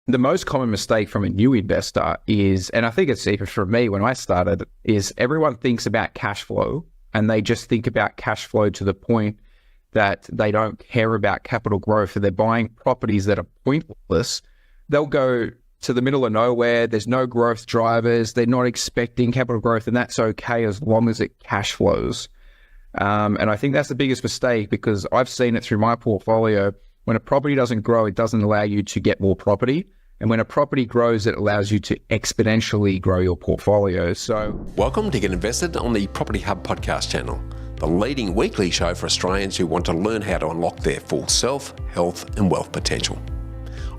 The most common mistake from a new investor is, and I think it's even for me when I started, is everyone thinks about cash flow and they just think about cash flow to the point that they don't care about capital growth and they're buying properties that are pointless. They'll go to the middle of nowhere. There's no growth drivers. They're not expecting capital growth, and that's okay as long as it cash flows. And I think that's the biggest mistake, because I've seen it through my portfolio. When a property doesn't grow, it doesn't allow you to get more property. And when a property grows, it allows you to exponentially grow your portfolio. So, welcome to Get Invested on the Property Hub podcast channel, the leading weekly show for Australians who want to learn how to unlock their full self, health and wealth potential.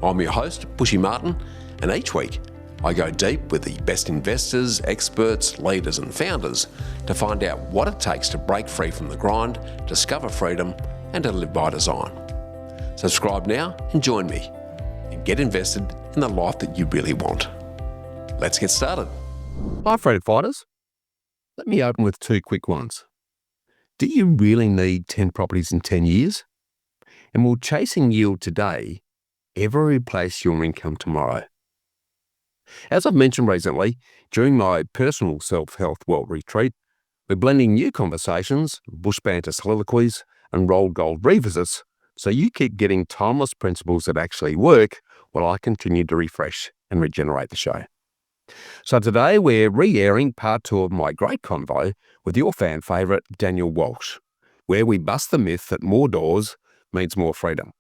I'm your host, Bushy Martin, and each week I go deep with the best investors, experts, leaders and founders to find out what it takes to break free from the grind, discover freedom and to live by design. Subscribe now and join me and get invested in the life that you really want. Let's get started. Hi, freedom fighters. Let me open with two quick ones. Do you really need 10 properties in 10 years? And will chasing yield today ever replace your income tomorrow? As I've mentioned recently, during my personal self-health world retreat, we're blending new conversations, bush banter soliloquies, and rolled gold revisits, so you keep getting timeless principles that actually work while I continue to refresh and regenerate the show. So today we're re-airing part 2 of my great convo with your fan favourite Daniel Walsh, where we bust the myth that more doors means more freedom.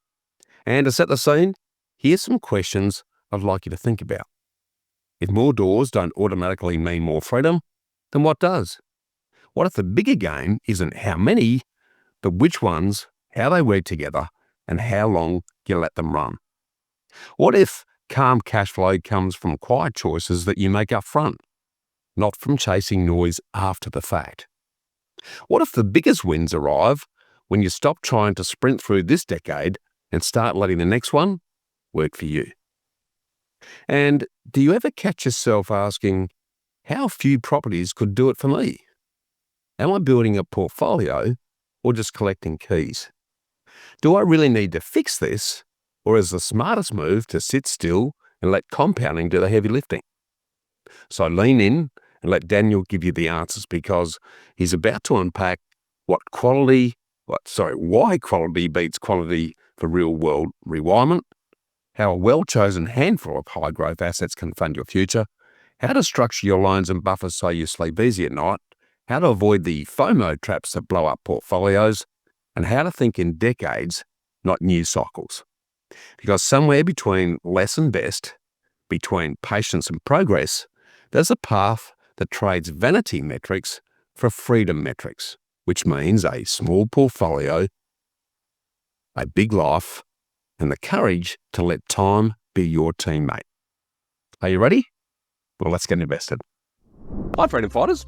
And to set the scene, here's some questions I'd like you to think about. If more doors don't automatically mean more freedom, then what does? What if the bigger game isn't how many, but which ones, how they work together, and how long you let them run? What if calm cash flow comes from quiet choices that you make up front, not from chasing noise after the fact? What if the biggest wins arrive when you stop trying to sprint through this decade and start letting the next one work for you? And do you ever catch yourself asking, how few properties could do it for me? Am I building a portfolio or just collecting keys? Do I really need to fix this, or is the smartest move to sit still and let compounding do the heavy lifting? So lean in and let Daniel give you the answers, because he's about to unpack why quality beats quantity for real-world rewirement, how a well-chosen handful of high-growth assets can fund your future, how to structure your loans and buffers so you sleep easy at night, how to avoid the FOMO traps that blow up portfolios, and how to think in decades, not news cycles. Because somewhere between less and best, between patience and progress, there's a path that trades vanity metrics for freedom metrics, which means a small portfolio, a big life, and the courage to let time be your teammate. Are you ready? Well, let's get invested. Hi, freedom fighters.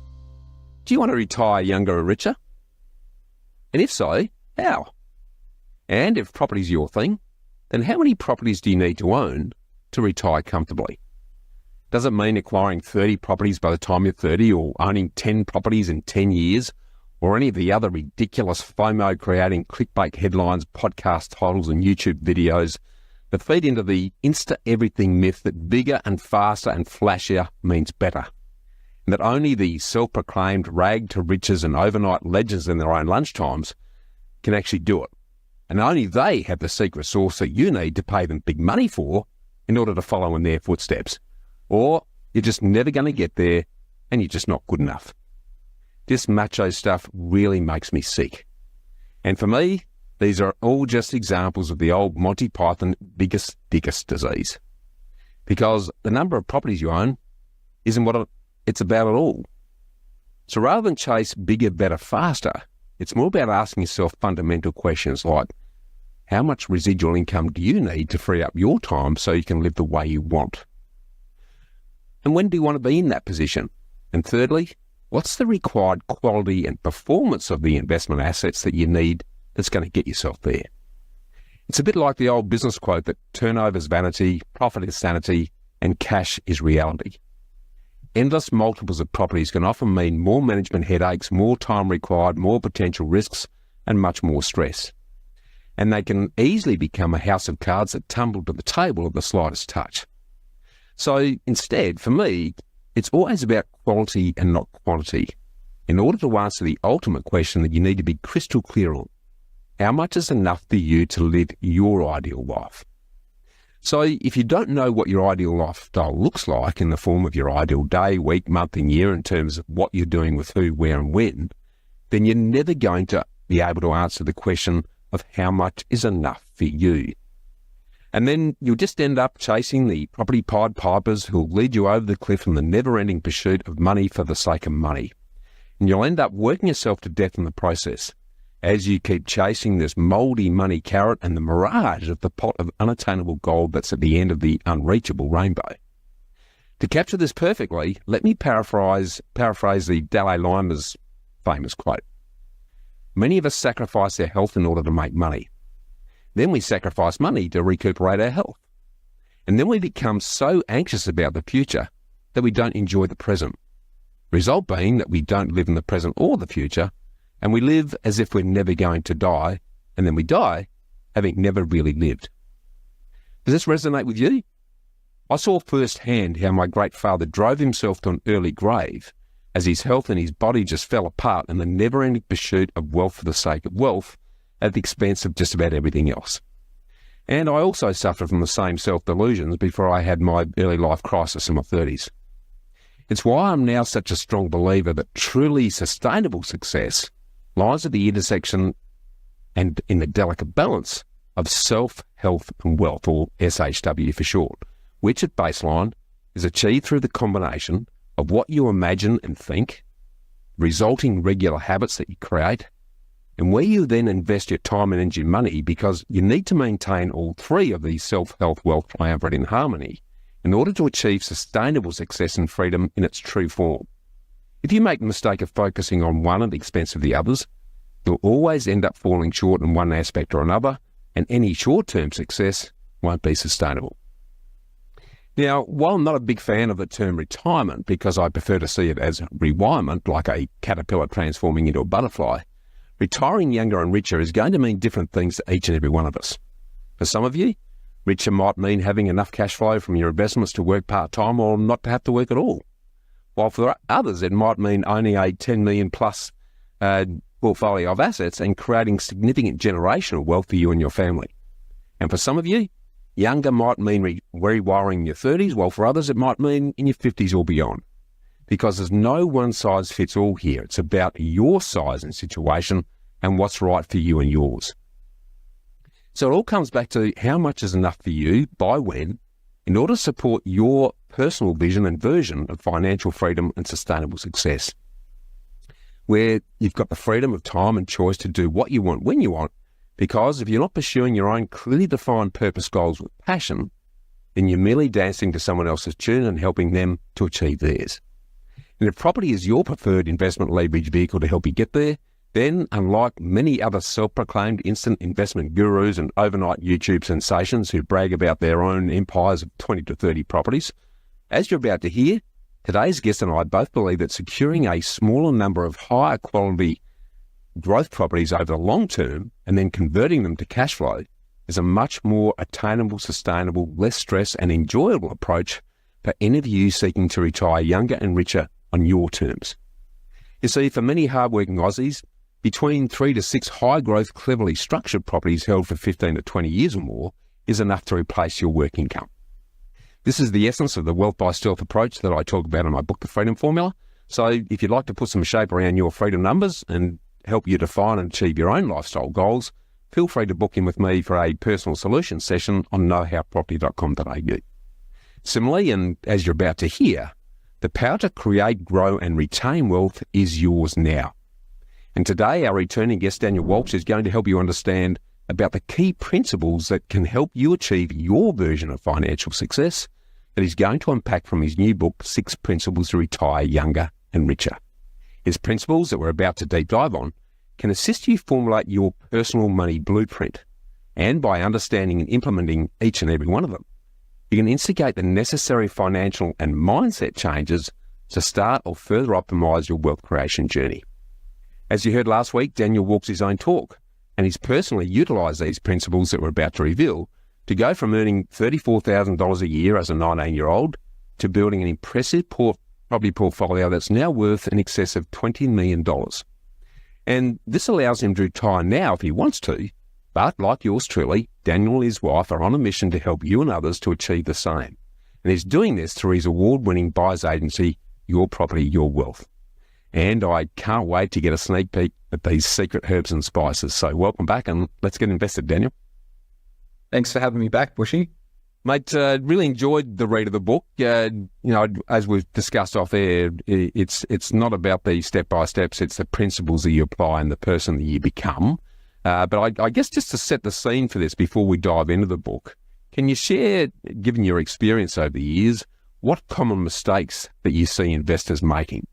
Do you want to retire younger or richer? And if so, how? And if property's your thing, then how many properties do you need to own to retire comfortably? Does it mean acquiring 30 properties by the time you're 30, or owning 10 properties in 10 years, or any of the other ridiculous FOMO creating clickbait headlines, podcast titles and YouTube videos that feed into the insta-everything myth that bigger and faster and flashier means better, and that only the self-proclaimed rag to riches and overnight legends in their own lunchtimes can actually do it, and only they have the secret sauce that you need to pay them big money for in order to follow in their footsteps, or you're just never going to get there and you're just not good enough. This macho stuff really makes me sick. And for me, these are all just examples of the old Monty Python biggest disease. Because the number of properties you own isn't what it's about at all. So rather than chase bigger, better, faster, it's more about asking yourself fundamental questions like, how much residual income do you need to free up your time so you can live the way you want? And when do you want to be in that position? And thirdly, what's the required quality and performance of the investment assets that you need that's going to get yourself there? It's a bit like the old business quote that turnover is vanity, profit is sanity, and cash is reality. Endless multiples of properties can often mean more management headaches, more time required, more potential risks, and much more stress. And they can easily become a house of cards that tumble to the table at the slightest touch. So instead, for me, it's always about quality and not quantity. In order to answer the ultimate question that you need to be crystal clear on, how much is enough for you to live your ideal life? So if you don't know what your ideal lifestyle looks like in the form of your ideal day, week, month and year in terms of what you're doing with who, where and when, then you're never going to be able to answer the question of how much is enough for you. And then you'll just end up chasing the property Pied Pipers who'll lead you over the cliff in the never-ending pursuit of money for the sake of money. And you'll end up working yourself to death in the process as you keep chasing this mouldy money carrot and the mirage of the pot of unattainable gold that's at the end of the unreachable rainbow. To capture this perfectly, let me paraphrase the Dalai Lama's famous quote. Many of us sacrifice their health in order to make money. Then we sacrifice money to recuperate our health. And then we become so anxious about the future that we don't enjoy the present. Result being that we don't live in the present or the future, and we live as if we're never going to die, and then we die having never really lived. Does this resonate with you? I saw firsthand how my great father drove himself to an early grave as his health and his body just fell apart in the never-ending pursuit of wealth for the sake of wealth at the expense of just about everything else. And I also suffered from the same self-delusions before I had my early life crisis in my 30s. It's why I'm now such a strong believer that truly sustainable success lies at the intersection and in the delicate balance of self, health and wealth, or SHW for short, which at baseline is achieved through the combination of what you imagine and think, resulting regular habits that you create, and where you then invest your time, energy and money, because you need to maintain all three of these self, health, wealth triumvirate in harmony in order to achieve sustainable success and freedom in its true form. If you make the mistake of focusing on one at the expense of the others, you'll always end up falling short in one aspect or another, and any short-term success won't be sustainable. Now, while I'm not a big fan of the term retirement because I prefer to see it as rewirement, like a caterpillar transforming into a butterfly, retiring younger and richer is going to mean different things to each and every one of us. For some of you, richer might mean having enough cash flow from your investments to work part-time or not to have to work at all. While for others, it might mean owning a 10 million plus portfolio of assets and creating significant generational wealth for you and your family. And for some of you, younger might mean rewiring in your 30s, while for others it might mean in your 50s or beyond. Because there's no one size fits all here. It's about your size and situation and what's right for you and yours. So it all comes back to how much is enough for you, by when, in order to support your personal vision and version of financial freedom and sustainable success, where you've got the freedom of time and choice to do what you want when you want, because if you're not pursuing your own clearly defined purpose goals with passion, then you're merely dancing to someone else's tune and helping them to achieve theirs. And if property is your preferred investment leverage vehicle to help you get there, then unlike many other self-proclaimed instant investment gurus and overnight YouTube sensations who brag about their own empires of 20 to 30 properties, as you're about to hear, today's guest and I both believe that securing a smaller number of higher quality growth properties over the long term and then converting them to cash flow is a much more attainable, sustainable, less stress and enjoyable approach for any of you seeking to retire younger and richer on your terms. You see, for many hardworking Aussies, between 3 to 6 high-growth, cleverly structured properties held for 15 to 20 years or more is enough to replace your work income. This is the essence of the wealth by stealth approach that I talk about in my book, The Freedom Formula. So if you'd like to put some shape around your freedom numbers and help you define and achieve your own lifestyle goals, feel free to book in with me for a personal solution session on knowhowproperty.com.au. Similarly, and as you're about to hear, the power to create, grow and retain wealth is yours now. And today, our returning guest, Daniel Walsh, is going to help you understand about the key principles that can help you achieve your version of financial success that he's going to unpack from his new book, 6 Principles to Retire Younger and Richer. His principles that we're about to deep dive on can assist you formulate your personal money blueprint. And by understanding and implementing each and every one of them, you can instigate the necessary financial and mindset changes to start or further optimize your wealth creation journey. As you heard last week, Daniel walks his own talk, and he's personally utilised these principles that we're about to reveal to go from earning $34,000 a year as a 19-year-old to building an impressive property portfolio that's now worth in excess of $20 million. And this allows him to retire now if he wants to, but like yours truly, Daniel and his wife are on a mission to help you and others to achieve the same. And he's doing this through his award-winning buyer's agency, Your Property, Your Wealth. And I can't wait to get a sneak peek at these secret herbs and spices. So welcome back and let's get invested, Daniel. Thanks for having me back, Bushy. Mate, really enjoyed the read of the book. As we've discussed off air, it's not about the step-by-steps, it's the principles that you apply and the person that you become. But I guess just to set the scene for this before we dive into the book, can you share, given your experience over the years, what common mistakes that you see investors making?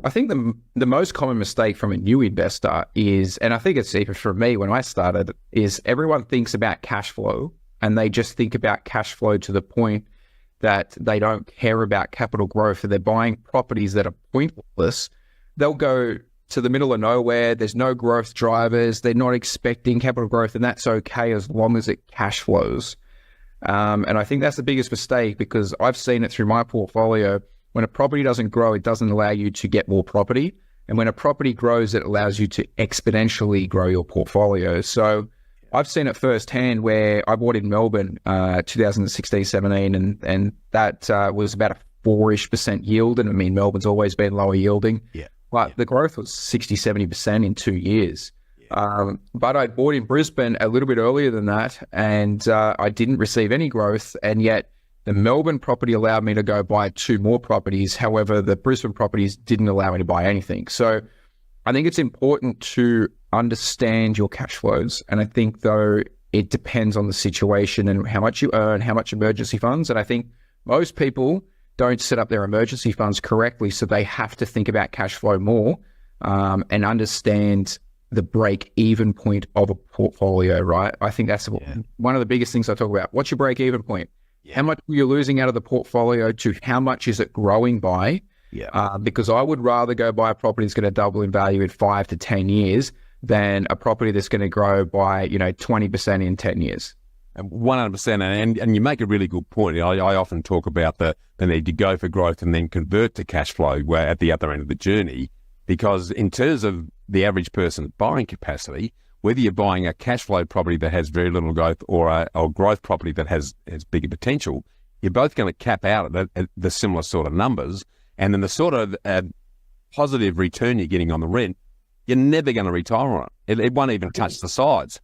I think the most common mistake from a new investor is, and I think it's even for me when I started, is everyone thinks about cash flow and they just think about cash flow to the point that they don't care about capital growth and they're buying properties that are pointless. They'll go to the middle of nowhere. There's no growth drivers. They're not expecting capital growth and that's okay as long as it cash flows. And I think that's the biggest mistake because I've seen it through my portfolio. When a property doesn't grow, it doesn't allow you to get more property. And when a property grows, it allows you to exponentially grow your portfolio. So I've seen it firsthand where I bought in Melbourne 2016-17 and that was about a 4-ish% yield. And I mean, Melbourne's always been lower yielding. But the growth was 60-70% in 2 years. But I bought in Brisbane a little bit earlier than that and I didn't receive any growth. And yet the Melbourne property allowed me to go buy 2 more properties. However, the Brisbane properties didn't allow me to buy anything. So I think it's important to understand your cash flows. And I think, though, it depends on the situation and how much you earn, how much emergency funds. And I think most people don't set up their emergency funds correctly. So they have to think about cash flow more and understand the break-even point of a portfolio, right? I think that's one of the biggest things I talk about. What's your break-even point? How much are you losing out of the portfolio to how much is it growing by? Because I would rather go buy a property that's going to double in value in 5 to 10 years than a property that's going to grow by 20% in 10 years. 100%. And you make a really good point. I often talk about the need to go for growth and then convert to cash flow at the other end of the journey. Because in terms of the average person's buying capacity, whether you're buying a cash flow property that has very little growth or a growth property that has bigger potential, you're both going to cap out at the similar sort of numbers. And then the sort of positive return you're getting on the rent, you're never going to retire on it. It won't even touch the sides.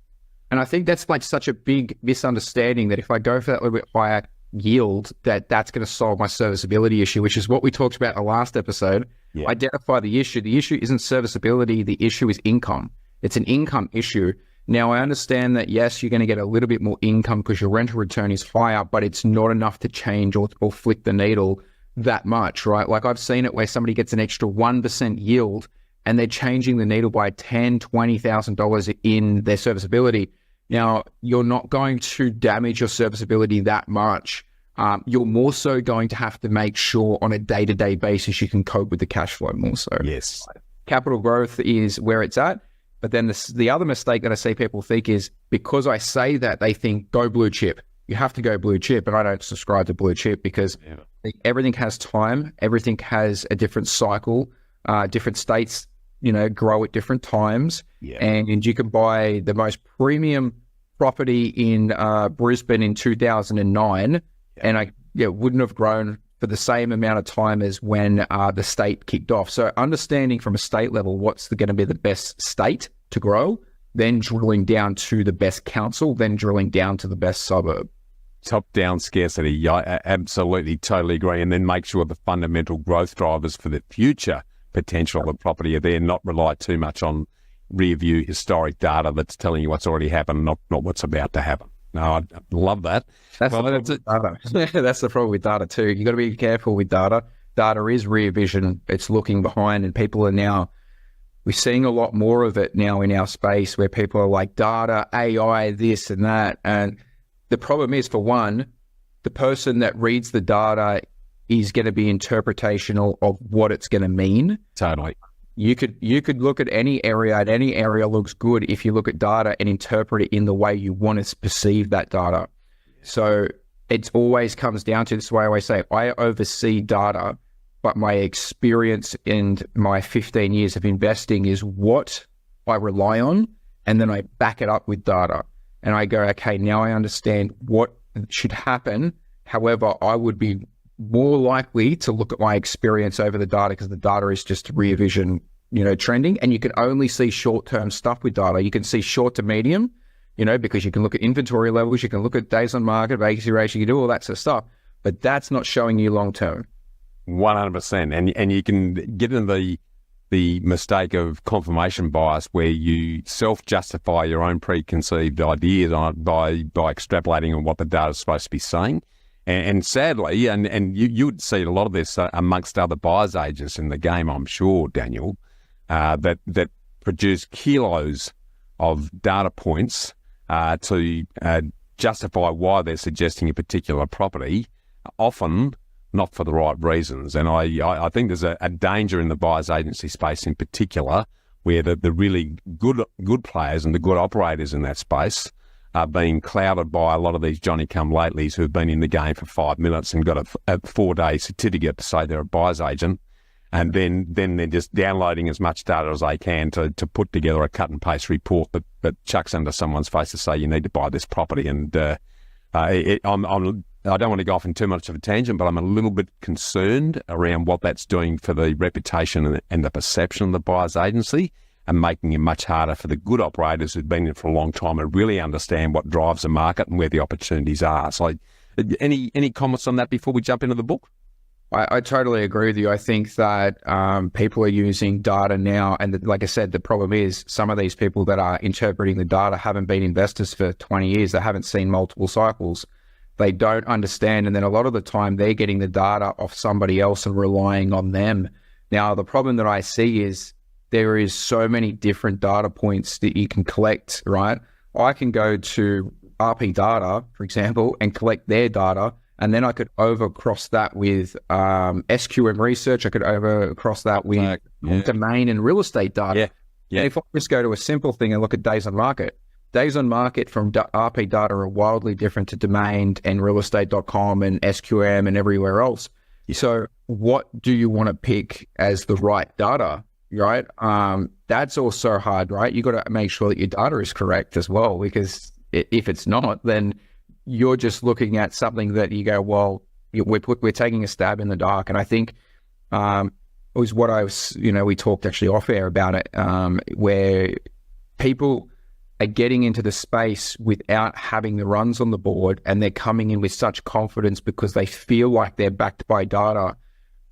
And I think that's like such a big misunderstanding that if I go for that little bit higher yield, that's going to solve my serviceability issue, which is what we talked about in the last episode. Identify the issue. The issue isn't serviceability. The issue is income. It's an income issue. Now, I understand that, yes, you're going to get a little bit more income because your rental return is higher, but it's not enough to change or flick the needle that much, right? Like I've seen it where somebody gets an extra 1% yield and they're changing the needle by $10,000, $20,000 in their serviceability. Now, you're not going to damage your serviceability that much. You're more so going to have to make sure on a day-to-day basis you can cope with the cash flow more so. Yes. Capital growth is where it's at. But then the other mistake that I see people think is because I say that, they think go blue chip. You have to go blue chip. And I don't subscribe to blue chip because everything has time. Everything has a different cycle. Different states, grow at different times. And you can buy the most premium property in Brisbane in 2009 and I wouldn't have grown for the same amount of time as when the state kicked off. So understanding from a state level what's going to be the best state to grow, then drilling down to the best council, then drilling down to the best suburb. Top-down scarcity, I absolutely, totally agree. And then make sure the fundamental growth drivers for the future potential of the property are there, not rely too much on rear-view historic data that's telling you what's already happened, not what's about to happen. No, I love that. That's the problem with data too. You've got to be careful with data. Data is rear vision. It's looking behind, and people are now, we're seeing a lot more of it now in our space where people are like data, AI, this and that. And the problem is, for one, the person that reads the data is going to be interpretational of what it's going to mean. Totally. You could look at any area, and any area looks good if you look at data and interpret it in the way you want to perceive that data. So it always comes down to, this is why I always say, I oversee data, but my experience and my 15 years of investing is what I rely on, and then I back it up with data. And I go, okay, now I understand what should happen. However, I would be more likely to look at my experience over the data, because the data is just rear vision, trending. And you can only see short-term stuff with data. You can see short to medium, because you can look at inventory levels, you can look at days on market, vacancy ratio, you can do all that sort of stuff, but that's not showing you long-term. 100%. And you can get in the mistake of confirmation bias, where you self-justify your own preconceived ideas by extrapolating on what the data is supposed to be saying. And sadly, and you would see a lot of this amongst other buyers agents in the game, I'm sure, Daniel, that produce kilos of data points to justify why they're suggesting a particular property, often not for the right reasons. And I think there's a danger in the buyer's agency space in particular, where the really good players and the good operators in that space are being clouded by a lot of these Johnny-come-latelys who've been in the game for 5 minutes and got a 4-day certificate to say they're a buyer's agent, and then they're just downloading as much data as they can to put together a cut-and-paste report that chucks under someone's face to say you need to buy this property. And I don't want to go off in too much of a tangent, but I'm a little bit concerned around what that's doing for the reputation and the perception of the buyer's agency, and making it much harder for the good operators who've been in it for a long time and really understand what drives the market and where the opportunities are. So any comments on that before we jump into the book? I totally agree with you. I think that people are using data now, and like I said, the problem is some of these people that are interpreting the data haven't been investors for 20 years. They haven't seen multiple cycles. They don't understand, and then a lot of the time they're getting the data off somebody else and relying on them. Now, the problem that I see is there is so many different data points that you can collect, right? I can go to RP Data, for example, and collect their data, and then I could overcross that with SQM research. I could overcross that with domain and real estate data. Yeah. And if I just go to a simple thing and look at days on market from RP Data are wildly different to domain and realestate.com and SQM and everywhere else. Yeah. So what do you want to pick as the right data? Right? That's also hard, right? You got to make sure that your data is correct as well, because if it's not, then you're just looking at something that you go, well, we're taking a stab in the dark. And I think it was what I was, we talked actually off air about it, where people are getting into the space without having the runs on the board, and they're coming in with such confidence because they feel like they're backed by data,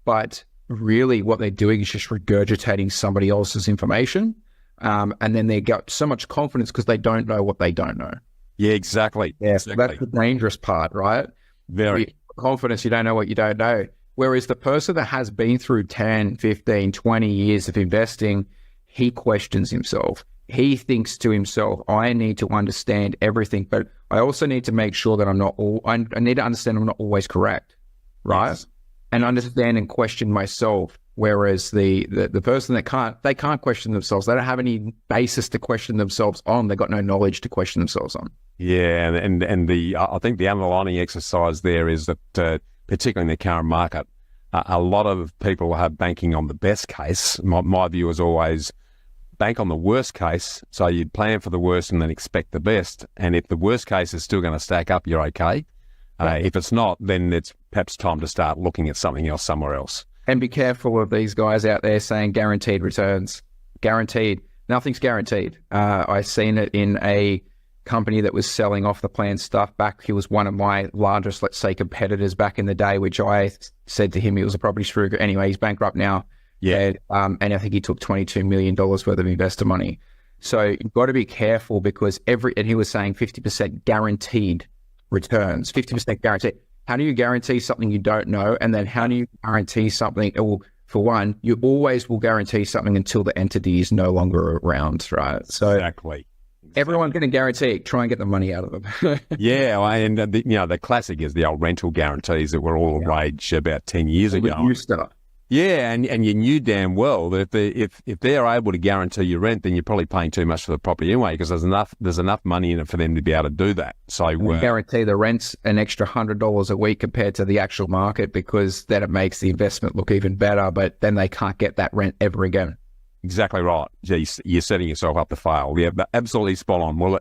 but really what they're doing is just regurgitating somebody else's information. And then they got so much confidence because they don't know what they don't know. Yeah, exactly. Yeah, exactly. So that's the dangerous part, right? Very. Confidence, you don't know what you don't know. Whereas the person that has been through 10, 15, 20 years of investing, he questions himself. He thinks to himself, I need to understand everything, but I also need to make sure that I need to understand I'm not always correct, right? Yes. And understand and question myself. Whereas the person that can't question themselves. They don't have any basis to question themselves on. They've got no knowledge to question themselves on. Yeah, and I think the underlying exercise there is that, particularly in the current market, a lot of people are banking on the best case. My view is always bank on the worst case. So you plan for the worst and then expect the best. And if the worst case is still going to stack up, you're okay. If it's not, then it's perhaps time to start looking at something else somewhere else. And be careful of these guys out there saying guaranteed returns. Guaranteed. Nothing's guaranteed. I seen it in a company that was selling off the plan stuff back. He was one of my largest, let's say, competitors back in the day, which I said to him he was a property shrew. Anyway, he's bankrupt now. Yeah. And I think he took $22 million worth of investor money. So you've got to be careful because and he was saying 50% guaranteed returns, 50% guaranteed. How do you guarantee something you don't know? And then how do you guarantee something? Well, for one, you always will guarantee something until the entity is no longer around, right? So exactly. Everyone's going to guarantee it. Try and get the money out of them. Yeah, and the classic is the old rental guarantees that were all the rage about 10 years ago. Used to. Yeah, and you knew damn well that if they're able to guarantee your rent, then you're probably paying too much for the property anyway, because there's enough money in it for them to be able to do that. So I guarantee the rent's an extra $100 a week compared to the actual market, because then it makes the investment look even better. But then they can't get that rent ever again. Exactly right. Geez, you're setting yourself up to fail. Yeah, absolutely spot on. Well,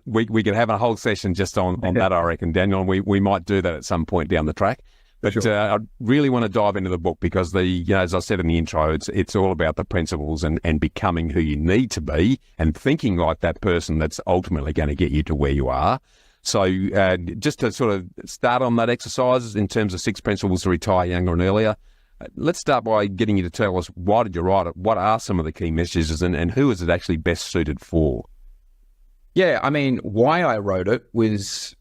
we could have a whole session just on that, I reckon, Daniel, and we might do that at some point down the track. But sure. I really want to dive into the book because as I said in the intro, it's all about the principles and becoming who you need to be and thinking like that person that's ultimately going to get you to where you are. So just to sort of start on that exercise in terms of 6 principles to retire younger and earlier, let's start by getting you to tell us, why did you write it? What are some of the key messages and who is it actually best suited for? Yeah, I mean, why I wrote it was...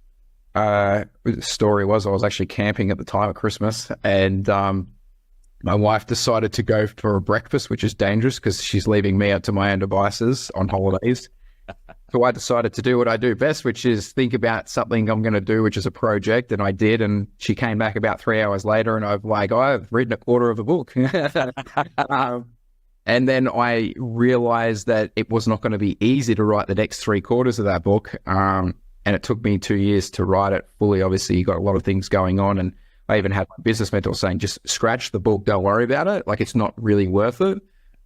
the story was I was actually camping at the time of Christmas, and my wife decided to go for a breakfast, which is dangerous because she's leaving me out to my own devices on holidays. So I decided to do what I do best, which is think about something I'm going to do, which is a project, and I did. And she came back about 3 hours later, and I've written a quarter of a book. And then I realized that it was not going to be easy to write the next 3/4 of that book. And it took me 2 years to write it fully. Obviously, you got a lot of things going on. And I even had my business mentor saying, just scratch the book. Don't worry about it. Like, it's not really worth it.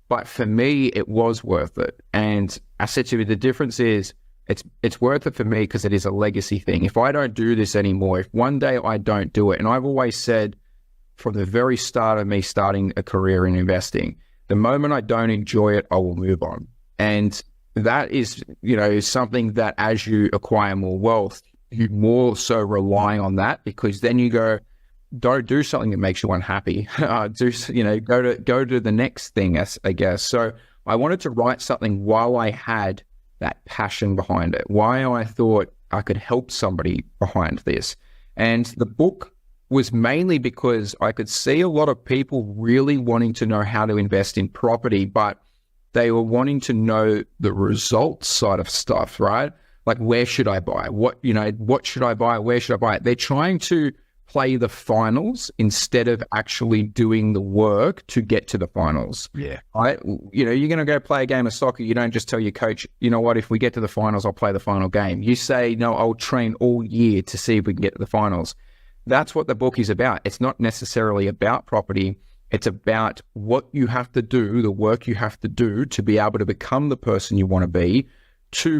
But for me, it was worth it. And I said to you, the difference is it's worth it for me because it is a legacy thing. If I don't do this anymore, if one day I don't do it, and I've always said from the very start of me starting a career in investing, the moment I don't enjoy it, I will move on. And that is, something that as you acquire more wealth, you more so rely on that, because then you go, don't do something that makes you unhappy. Go to the next thing, I guess. So I wanted to write something while I had that passion behind it, why I thought I could help somebody behind this. And the book was mainly because I could see a lot of people really wanting to know how to invest in property, but they were wanting to know the results side of stuff, right? Like, where should I buy? What should I buy? Where should I buy it? They're trying to play the finals instead of actually doing the work to get to the finals. Yeah. Right? You're going to go play a game of soccer. You don't just tell your coach, you know what, if we get to the finals, I'll play the final game. You say, no, I'll train all year to see if we can get to the finals. That's what the book is about. It's not necessarily about property. It's about what you have to do, the work you have to do to be able to become the person you want to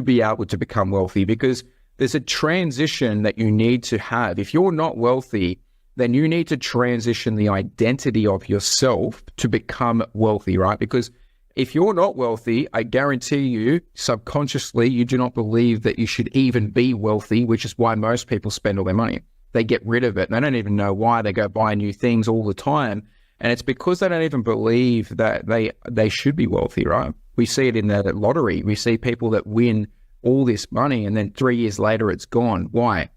be able to become wealthy, because there's a transition that you need to have. If you're not wealthy, then you need to transition the identity of yourself to become wealthy, right? Because if you're not wealthy, I guarantee you, subconsciously, you do not believe that you should even be wealthy, which is why most people spend all their money. They get rid of it. They don't even know why. They go buy new things all the time. And it's because they don't even believe that they should be wealthy, right? We see it in the lottery. We see people that win all this money and then 3 years later it's gone. Why?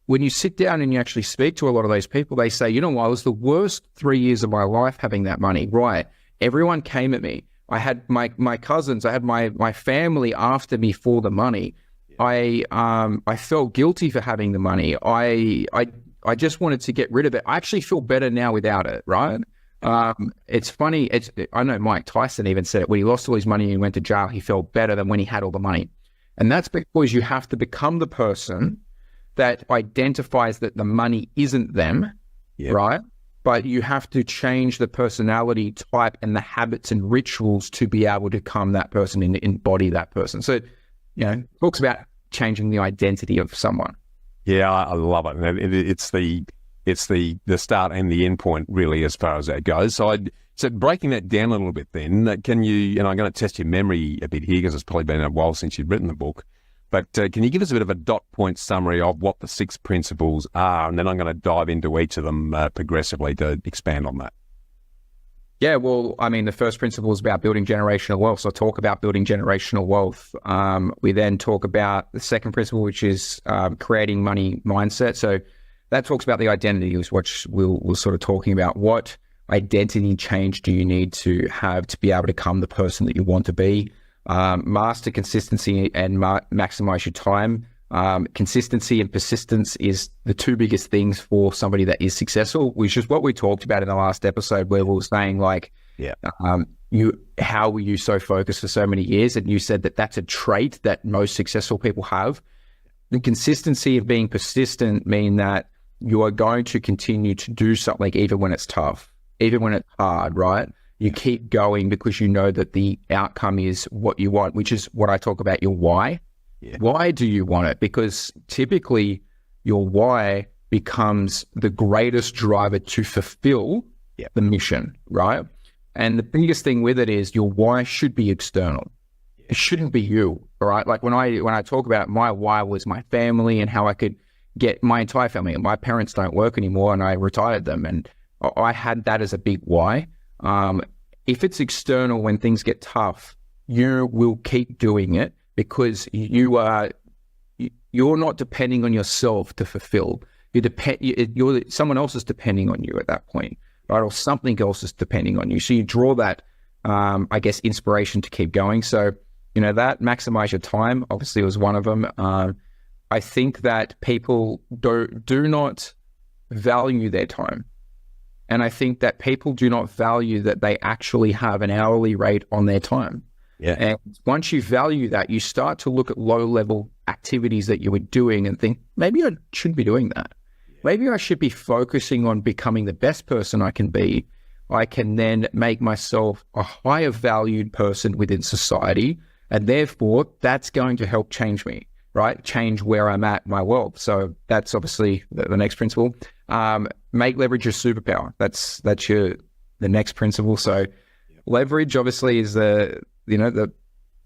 When you sit down and you actually speak to a lot of those people, they say, you know what, it was the worst 3 years of my life having that money. Right. Everyone came at me. I had my cousins, I had my family after me for the money. I felt guilty for having the money. I just wanted to get rid of it. I actually feel better now without it, right? It's funny. I know Mike Tyson even said it. When he lost all his money and he went to jail, he felt better than when he had all the money. And that's because you have to become the person that identifies that the money isn't them, right? But you have to change the personality type and the habits and rituals to be able to become that person and embody that person. So, it talks about changing the identity of someone. Yeah, I love it. It's the start and the end point, really, as far as that goes. So breaking that down a little bit then, can you, and I'm going to test your memory a bit here because it's probably been a while since you've written the book, but can you give us a bit of a dot point summary of what the 6 principles are? And then I'm going to dive into each of them progressively to expand on that. Yeah, well, I mean, the first principle is about building generational wealth. So I talk about building generational wealth. We then talk about the second principle, which is creating money mindset. So that talks about the identity, which we're sort of talking about. What identity change do you need to have to be able to become the person that you want to be? Master consistency and maximize your time. Consistency and persistence is the two biggest things for somebody that is successful, which is what we talked about in the last episode, where we were saying like, how were you so focused for so many years? And you said that that's a trait that most successful people have. The consistency of being persistent mean that you are going to continue to do something even when it's tough, even when it's hard, right? You keep going because you know that the outcome is what you want, which is what I talk about, your why. Yeah. Why do you want it? Because typically your why becomes the greatest driver to fulfill the mission, right? And the biggest thing with it is your why should be external. It shouldn't be you, all right? Like when I talk about my why was my family and how I could get my entire family. My parents don't work anymore and I retired them, and I had that as a big why. If it's external, when things get tough, you will keep doing it because you're not depending on yourself to fulfill. Someone else is depending on you at that point, right? Or something else is depending on you. So you draw that, I guess, inspiration to keep going. So, that maximize your time obviously was one of them. I think that people do not value their time. And I think that people do not value that they actually have an hourly rate on their time. Yeah. And once you value that, you start to look at low-level activities that you were doing and think, maybe I shouldn't be doing that. Yeah. Maybe I should be focusing on becoming the best person I can be. I can then make myself a higher valued person within society. And therefore, that's going to help change me, right? Change where I'm at in my world. So that's obviously the next principle. Make leverage your superpower. That's the next principle. So leverage obviously is the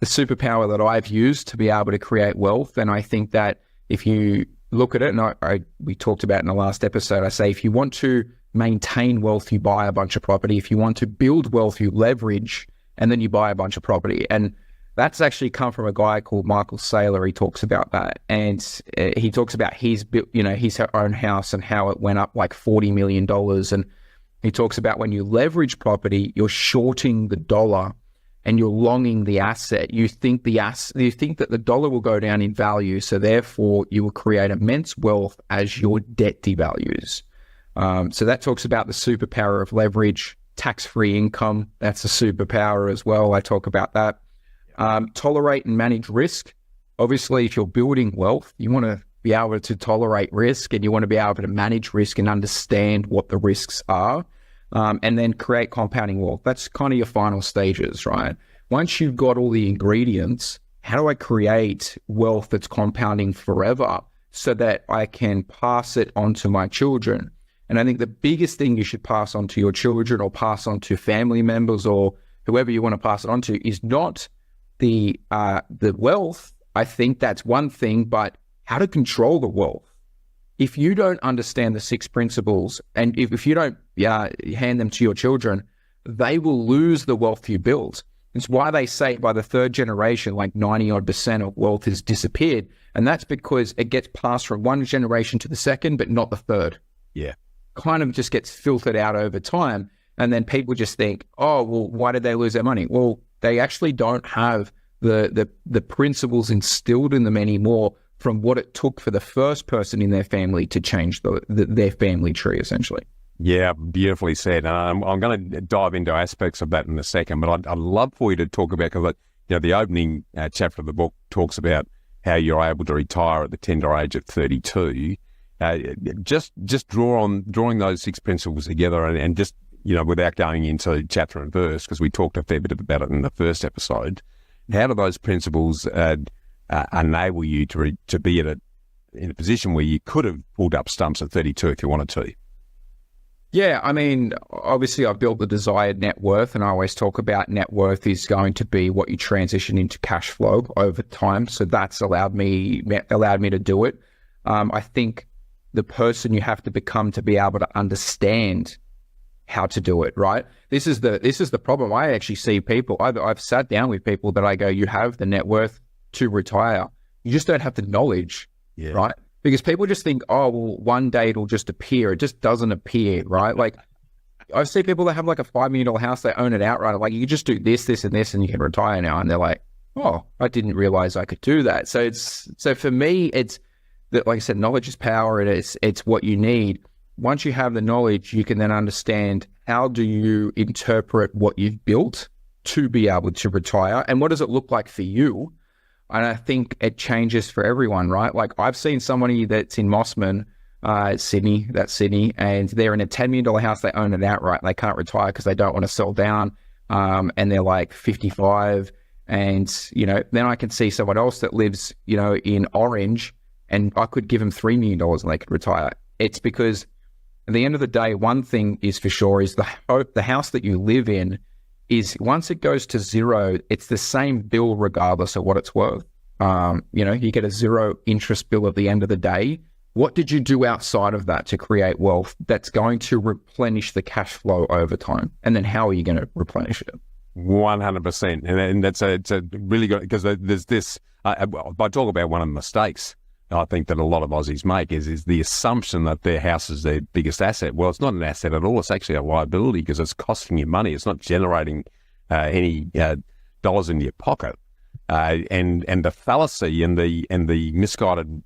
superpower that I've used to be able to create wealth. And I think that if you look at it, and we talked about in the last episode, I say if you want to maintain wealth, you buy a bunch of property. If you want to build wealth, you leverage, and then you buy a bunch of property. And that's actually come from a guy called Michael Saylor. He talks about that. And he talks about his own house and how it went up like $40 million. And he talks about when you leverage property, you're shorting the dollar and you're longing the asset. You think that the dollar will go down in value. So therefore you will create immense wealth as your debt devalues. So that talks about the superpower of leverage. Tax-free income, that's a superpower as well. I talk about that. Tolerate and manage risk. Obviously, if you're building wealth, you want to be able to tolerate risk and you want to be able to manage risk and understand what the risks are, and then create compounding wealth. That's kind of your final stages, right? Once you've got all the ingredients, how do I create wealth that's compounding forever so that I can pass it on to my children? And I think the biggest thing you should pass on to your children or pass on to family members or whoever you want to pass it on to is not the wealth. I think that's one thing, but how to control the wealth. If you don't understand the 6 principles, and if you don't hand them to your children, they will lose the wealth you build. It's why they say by the 3rd generation, like 90% of wealth has disappeared. And that's because it gets passed from one generation to the second, but not the 3rd. Yeah. Kind of just gets filtered out over time. And then people just think, oh, well, why did they lose their money? Well, they actually don't have the principles instilled in them anymore from what it took for the first person in their family to change their family tree, essentially. Yeah, beautifully said. I'm going to dive into aspects of that in a second, but I'd love for you to talk about, because the opening chapter of the book talks about how you're able to retire at the tender age of 32. Just drawing those 6 principles together and just, without going into chapter and verse, because we talked a fair bit about it in the first episode, how do those principles enable you to be in a position where you could have pulled up stumps at 32 if you wanted to? Yeah, I mean, obviously I've built the desired net worth, and I always talk about net worth is going to be what you transition into cash flow over time. So that's allowed me to do it. I think the person you have to become to be able to understand how to do it, right? This is the problem. I actually see people, I've sat down with people that I go, you have the net worth to retire. You just don't have the knowledge, right? Because people just think, oh, well, one day it'll just appear. It just doesn't appear, right? Like, I see people that have like a $5 million house, they own it outright. Like, you just do this, this, and this, and you can retire now. And they're like, oh, I didn't realize I could do that. So for me, it's that, like I said, knowledge is power. It's what you need. Once you have the knowledge, you can then understand how do you interpret what you've built to be able to retire, and what does it look like for you? And I think it changes for everyone, right? Like I've seen somebody that's in Mossman, Sydney, and they're in a $10 million house. They own it outright. They can't retire because they don't want to sell down. And they're like 55. And, then I can see someone else that lives, in Orange, and I could give them $3 million and they could retire. It's because at the end of the day, one thing is for sure is the house that you live in is, once it goes to zero, it's the same bill regardless of what it's worth. You get a zero interest bill at the end of the day. What did you do outside of that to create wealth that's going to replenish the cash flow over time? And then how are you going to replenish it? 100%. And it's a really good, because there's this, I talk about one of the mistakes I think that a lot of Aussies make is the assumption that their house is their biggest asset. Well, it's not an asset at all. It's actually a liability because it's costing you money. It's not generating any dollars in your pocket. And the fallacy and the misguided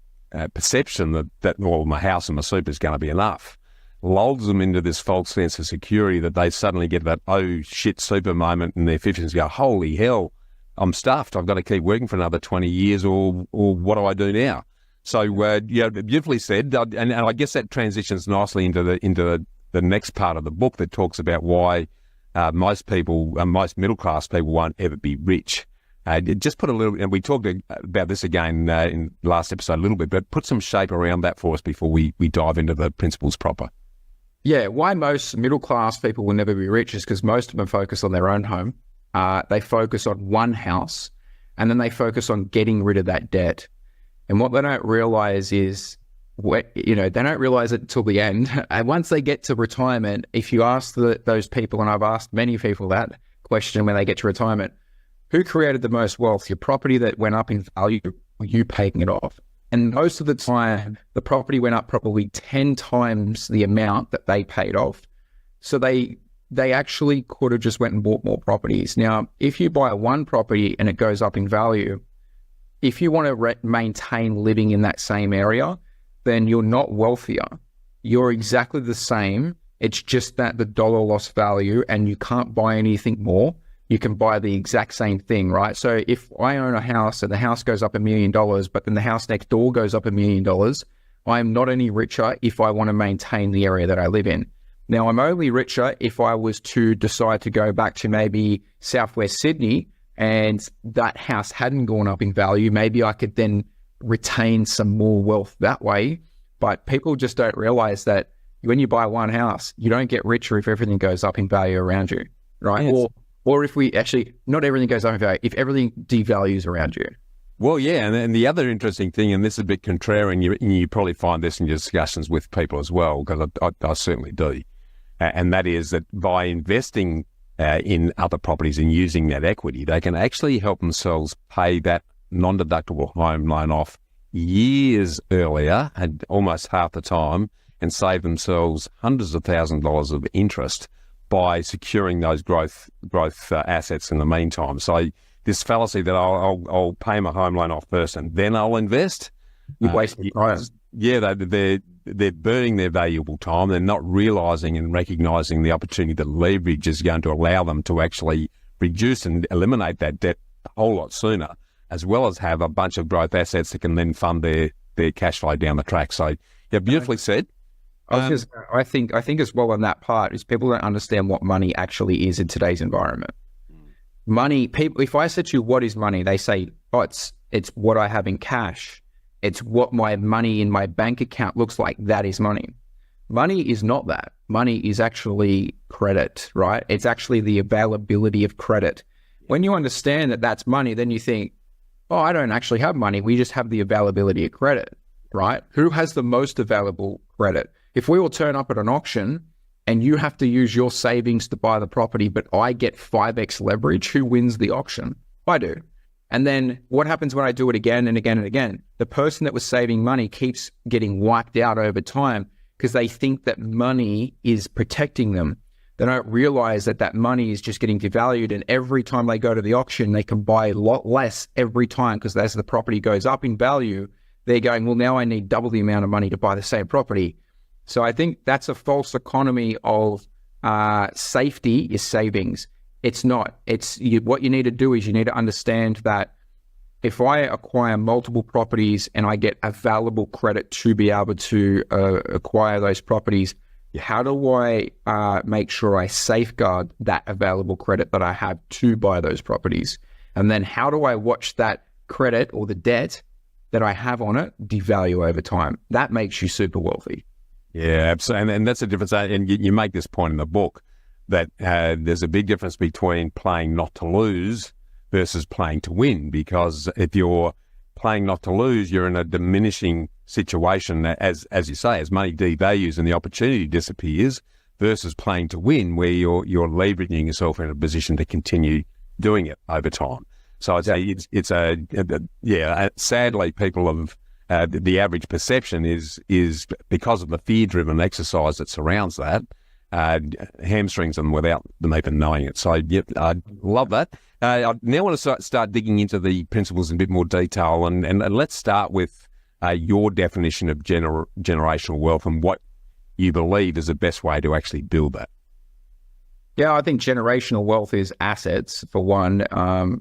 perception that my house and my super is going to be enough lulls them into this false sense of security that they suddenly get that oh shit super moment in their 50s and go, holy hell, I'm stuffed. I've got to keep working for another 20 years or what do I do now? So, beautifully said, and I guess that transitions nicely into the next part of the book that talks about why most middle class people won't ever be rich. Just put a little, and we talked about this again in the last episode a little bit, but put some shape around that for us before we dive into the principles proper. Yeah, why most middle class people will never be rich is because most of them focus on their own home. They focus on one house, and then they focus on getting rid of that debt. And what they don't realize is, they don't realize it until the end. And once they get to retirement, if you ask those people, and I've asked many people that question when they get to retirement, who created the most wealth? Your property that went up in value, or you paying it off? And most of the time, the property went up probably 10 times the amount that they paid off. So they actually could have just went and bought more properties. Now, if you buy one property and it goes up in value, if you want to maintain living in that same area, then you're not wealthier. You're exactly the same. It's just that the dollar lost value and you can't buy anything more. You can buy the exact same thing, right? So if I own a house and the house goes up $1 million, but then the house next door goes up $1 million, I'm not any richer if I want to maintain the area that I live in. Now, I'm only richer if I was to decide to go back to maybe Southwest Sydney and that house hadn't gone up in value. Maybe I could then retain some more wealth that way. But people just don't realize that when you buy one house, you don't get richer if everything goes up in value around you, right? Yes. Or if we actually, not everything goes up in value, if everything devalues around you. Well, yeah, and the other interesting thing, and this is a bit contrarian, you probably find this in your discussions with people as well, because I certainly do, and that is that by investing in other properties and using that equity, they can actually help themselves pay that non-deductible home loan off years earlier and almost half the time, and save themselves hundreds of thousands of dollars of interest by securing those growth assets in the meantime. So this fallacy that I'll pay my home loan off first and then I'll invest, you're wasting time. Yeah, they're burning their valuable time. They're not realising and recognising the opportunity that leverage is going to allow them to actually reduce and eliminate that debt a whole lot sooner, as well as have a bunch of growth assets that can then fund their cash flow down the track. So, yeah, beautifully said. I think as well on that part is people don't understand what money actually is in today's environment. Money, people, if I said to you, what is money? They say, oh, it's what I have in cash. It's what my money in my bank account looks like. That is money. Money is not that. Money is actually credit, right? It's actually the availability of credit. When you understand that that's money, then you think, oh, I don't actually have money. We just have the availability of credit, right? Who has the most available credit? If we all turn up at an auction and you have to use your savings to buy the property, but I get 5x leverage, who wins the auction? I do. And then what happens when I do it again and again and again? The person that was saving money keeps getting wiped out over time because they think that money is protecting them. They don't realize that that money is just getting devalued, and every time they go to the auction, they can buy a lot less every time, because as the property goes up in value, they're going, well, now I need double the amount of money to buy the same property. So I think that's a false economy of safety is savings. It's not. What you need to do is you need to understand that if I acquire multiple properties and I get available credit to be able to acquire those properties, how do I make sure I safeguard that available credit that I have to buy those properties? And then how do I watch that credit or the debt that I have on it devalue over time? That makes you super wealthy. Yeah, absolutely. And that's the difference. And you make this point in the book that there's a big difference between playing not to lose versus playing to win, because if you're playing not to lose, you're in a diminishing situation, as you say, as money devalues and the opportunity disappears, versus playing to win, where you're leveraging yourself in a position to continue doing it over time. So sadly, people have the average perception is because of the fear-driven exercise that surrounds that, hamstrings them without them even knowing it. So, yep, I love that. I now want to start digging into the principles in a bit more detail, and let's start with your definition of generational wealth and what you believe is the best way to actually build that. Yeah, I think generational wealth is assets, for one.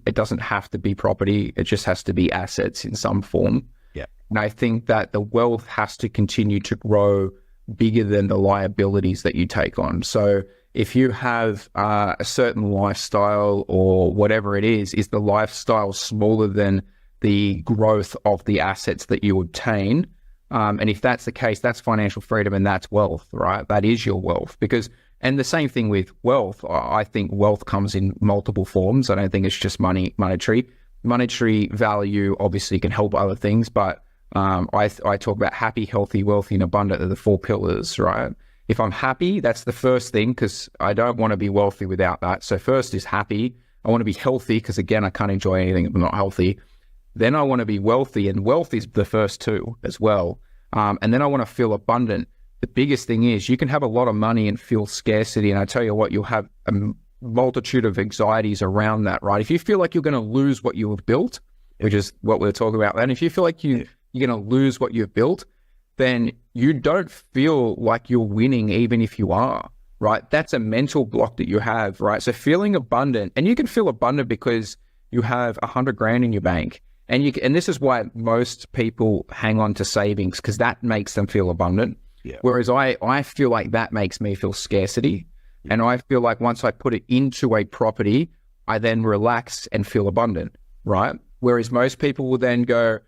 It doesn't have to be property. It just has to be assets in some form. Yeah. And I think that the wealth has to continue to grow bigger than the liabilities that you take on. So if you have a certain lifestyle or whatever it is the lifestyle smaller than the growth of the assets that you obtain? And if that's the case, that's financial freedom and that's wealth, right? That is your wealth. And the same thing with wealth. I think wealth comes in multiple forms. I don't think it's just monetary. Monetary value obviously can help other things, but I talk about happy, healthy, wealthy, and abundant are the 4 pillars, right? If I'm happy, that's the first thing, because I don't want to be wealthy without that. So first is happy. I want to be healthy, because again, I can't enjoy anything if I'm not healthy. Then I want to be wealthy, and wealth is the first 2 as well. And then I want to feel abundant. The biggest thing is you can have a lot of money and feel scarcity, and I tell you what, you'll have a multitude of anxieties around that, right? If you feel like you're going to lose what you have built, which is what we're talking about, and if you feel like you're going to lose what you've built, then you don't feel like you're winning, even if you are, right? That's a mental block that you have, right? So feeling abundant, and you can feel abundant because you have $100,000 in your bank. And this is why most people hang on to savings, because that makes them feel abundant. Yeah. Whereas I feel like that makes me feel scarcity. Yeah. And I feel like once I put it into a property, I then relax and feel abundant, right? Whereas most people will then go,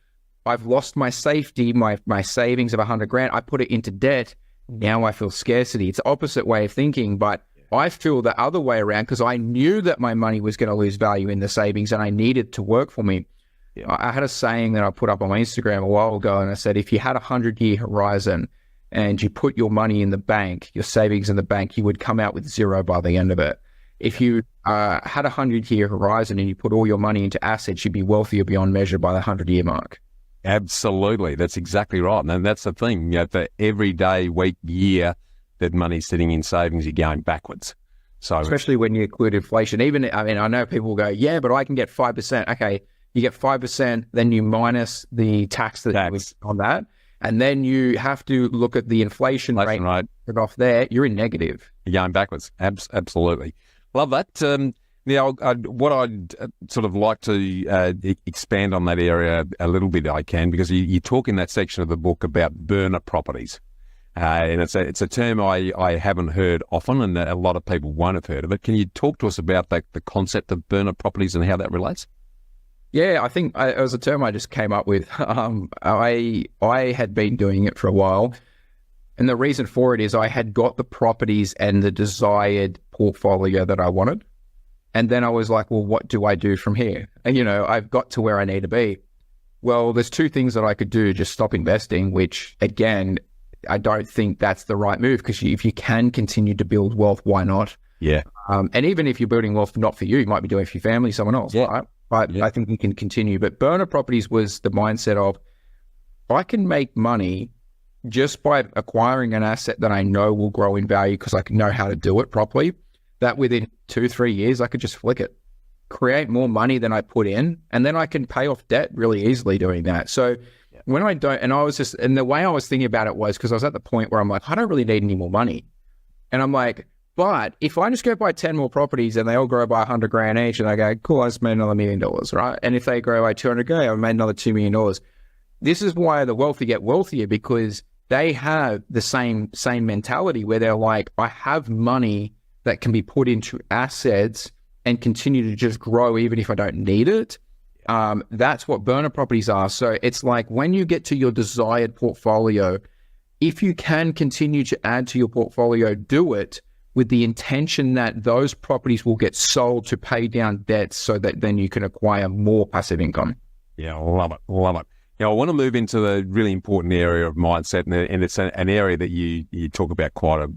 I've lost my safety, my savings of $100,000. I put it into debt. Now I feel scarcity. It's the opposite way of thinking, but I feel the other way around, because I knew that my money was going to lose value in the savings and I needed to work for me. Yeah. I had a saying that I put up on my Instagram a while ago, and I said, if you had a 100-year horizon and you put your money in the bank, your savings in the bank, you would come out with 0 by the end of it. If you had a 100-year horizon and you put all your money into assets, you'd be wealthier beyond measure by the 100-year mark. Absolutely. That's exactly right. And that's the thing, for every day, week, year that money's sitting in savings, you're going backwards. So especially when you include inflation. I know people will go, yeah, but I can get 5%. Okay, you get 5%, then you minus the tax on that. And then you have to look at the inflation rate right off there. You're in negative. You're going backwards. Absolutely. Love that. Now, what I'd sort of like to expand on that area a little bit, I can, because you talk in that section of the book about burner properties. And it's a term I haven't heard often, and a lot of people won't have heard of it. Can you talk to us about the concept of burner properties and how that relates? Yeah, I think it was a term I just came up with. I had been doing it for a while, and the reason for it is I had got the properties and the desired portfolio that I wanted. And then I was like, well, what do I do from here? And, I've got to where I need to be. Well, there's 2 things that I could do. Just stop investing, which, again, I don't think that's the right move, because if you can continue to build wealth, why not? Yeah. And even if you're building wealth not for you might be doing it for your family, someone else, right? But I think you can continue. But burner properties was the mindset of, I can make money just by acquiring an asset that I know will grow in value because I know how to do it properly, that within 2-3 years, I could just flick it, create more money than I put in, and then I can pay off debt really easily doing that. So when I don't, and the way I was thinking about it was because I was at the point where I'm like, I don't really need any more money. And I'm like, but if I just go buy 10 more properties and they all grow by 100 grand each, and I go, cool, I just made another $1 million, right? And if they grow by 200 grand, I made another $2 million. This is why the wealthy get wealthier, because they have the same mentality where they're like, I have money that can be put into assets and continue to just grow even if I don't need it. That's what burner properties are. So it's like when you get to your desired portfolio, if you can continue to add to your portfolio, do it with the intention that those properties will get sold to pay down debts so that then you can acquire more passive income. Yeah, I love it. Love it. Now, I want to move into the really important area of mindset, and it's an area that you talk about quite a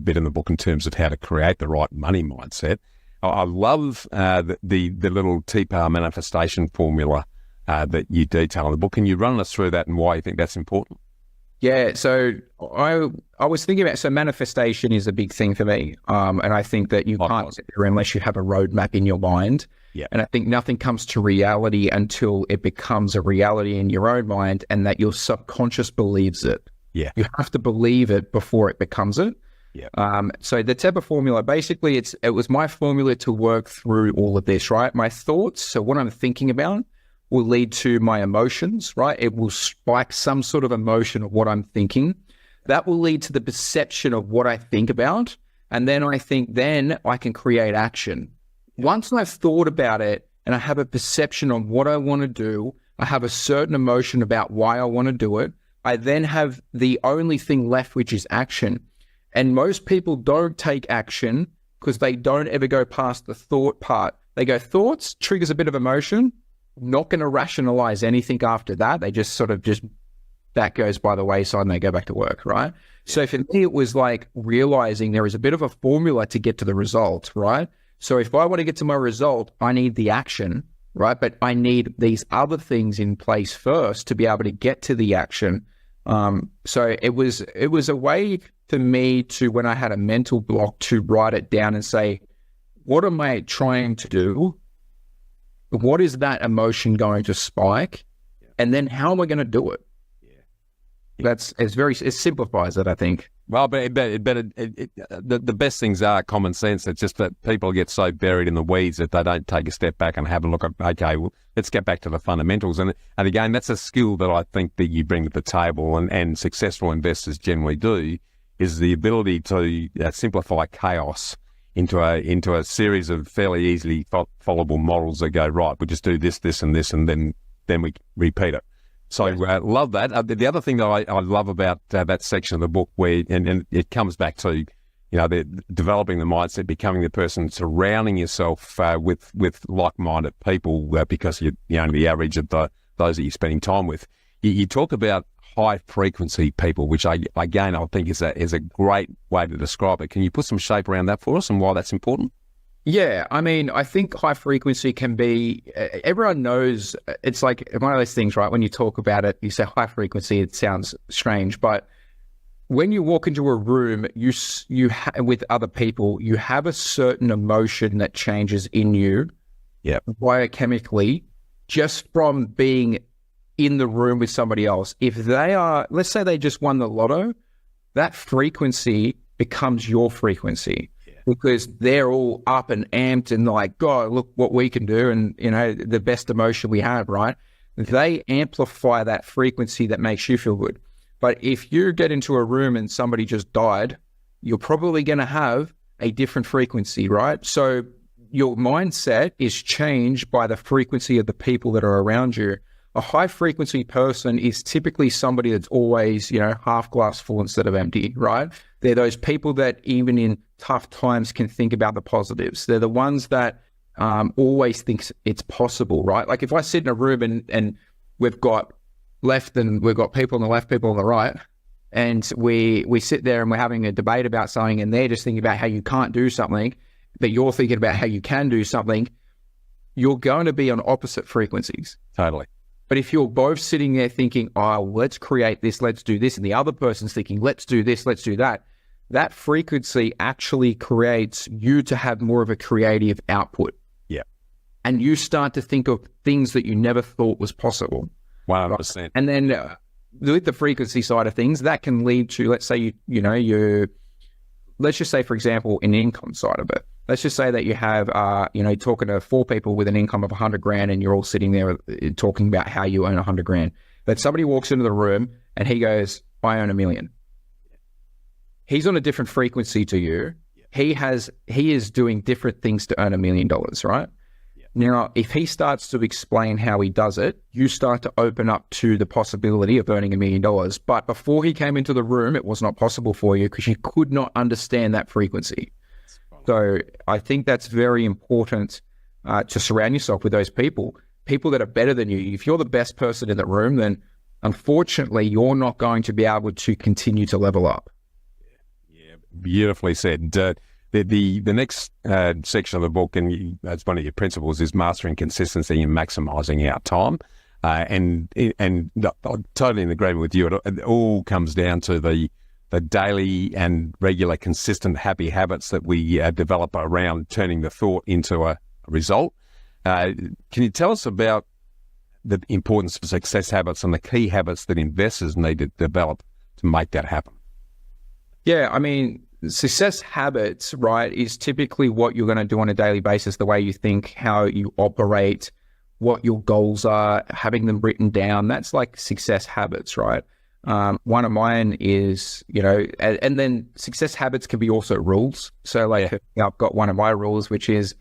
bit in the book in terms of how to create the right money mindset. I love the little TPAR manifestation formula that you detail in the book. Can you run us through that and why you think that's important? Yeah, so I was thinking about, so manifestation is a big thing for me. And I think that you can't sit there unless you have a roadmap in your mind. Yeah. And I think nothing comes to reality until it becomes a reality in your own mind and that your subconscious believes it. Yeah. You have to believe it before it becomes it. Yeah. So the TEPA formula, basically it was my formula to work through all of this, right? My thoughts, so what I'm thinking about, will lead to my emotions, right? It will spike some sort of emotion of what I'm thinking. That will lead to the perception of what I think about. And then I think then I can create action. Once I've thought about it and I have a perception on what I want to do, I have a certain emotion about why I want to do it, I then have the only thing left, which is action. And most people don't take action because they don't ever go past the thought part. They go, thoughts triggers a bit of emotion, not going to rationalize anything after that. They just that goes by the wayside and they go back to work, right? So for me, it was like realizing there is a bit of a formula to get to the result, right? So if I want to get to my result, I need the action, right? But I need these other things in place first to be able to get to the action. So it was a way for me to, when I had a mental block, to write it down and say, what am I trying to do? What is that emotion going to spike? And then how am I going to do it? It simplifies it, I think. Well, but the best things are common sense. It's just that people get so buried in the weeds that they don't take a step back and have a look at, okay, well, let's get back to the fundamentals. And again, that's a skill that I think that you bring to the table and successful investors generally do, is the ability to simplify chaos into a series of fairly easily followable models that go, right, we just do this, this, and this, and then we repeat it. So love that. The other thing that I love about that section of the book, where and it comes back to, developing the mindset, becoming the person, surrounding yourself with like-minded people, because you're the average of those that you're spending time with. You talk about high-frequency people, which I think is a great way to describe it. Can you put some shape around that for us and why that's important? Yeah, I mean, I think high frequency can be, everyone knows, it's like one of those things, right? When you talk about it, you say high frequency, it sounds strange, but when you walk into a room, with other people, you have a certain emotion that changes in you, biochemically, just from being in the room with somebody else. If they are, let's say they just won the lotto, that frequency becomes your frequency. Because they're all up and amped and like, God, look what we can do. And, the best emotion we have, right? They amplify that frequency that makes you feel good. But if you get into a room and somebody just died, you're probably going to have a different frequency, right? So your mindset is changed by the frequency of the people that are around you. A high frequency person is typically somebody that's always, half glass full instead of empty, right? They're those people that even in tough times can think about the positives. They're the ones that always thinks it's possible, right? Like if I sit in a room and we've got people on the left, people on the right, and we sit there and we're having a debate about something and they're just thinking about how you can't do something, but you're thinking about how you can do something, you're going to be on opposite frequencies. Totally. But if you're both sitting there thinking, oh, let's create this, let's do this, and the other person's thinking, let's do this, let's do that, that frequency actually creates you to have more of a creative output. Yeah. And you start to think of things that you never thought was possible. 100%. And then with the frequency side of things, that can lead to, let's say, let's just say, for example, an income side of it. Let's just say that you have, talking to 4 people with an income of 100 grand and you're all sitting there talking about how you earn 100 grand. But somebody walks into the room and he goes, I earn $1 million. He's on a different frequency to you. He is doing different things to earn $1 million, right? Now, if he starts to explain how he does it, you start to open up to the possibility of earning $1 million. But before he came into the room, it was not possible for you because you could not understand that frequency. So I think that's very important to surround yourself with those people that are better than you. If you're the best person in the room, then unfortunately, you're not going to be able to continue to level up. Yeah, beautifully said. The next section of the book, and that's one of your principles, is mastering consistency and maximizing our time. And I'm totally in agreement with you. It all comes down to the daily and regular, consistent, happy habits that we develop around turning the thought into a result. Can you tell us about the importance of success habits and the key habits that investors need to develop to make that happen? Yeah, I mean, success habits, right, is typically what you're going to do on a daily basis, the way you think, how you operate, what your goals are, having them written down. That's like success habits, right? One of mine is, and then success habits can be also rules. So like I've got one of my rules, which is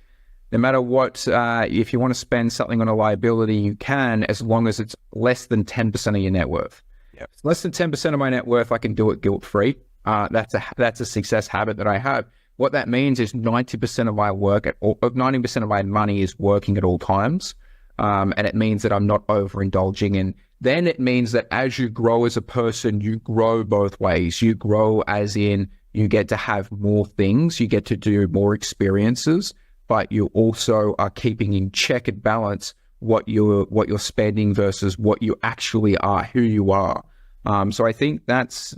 no matter what, if you want to spend something on a liability, you can, as long as it's less than 10% of your net worth. Yep. Less than 10% of my net worth, I can do it guilt-free. That's a success habit that I have. What that means is 90% of my work, 90% of my money is working at all times. And it means that I'm not overindulging. And then it means that as you grow as a person, you grow both ways. You grow as in you get to have more things, you get to do more experiences, but you also are keeping in check and balance what you're spending versus what you actually are, who you are. So I think that's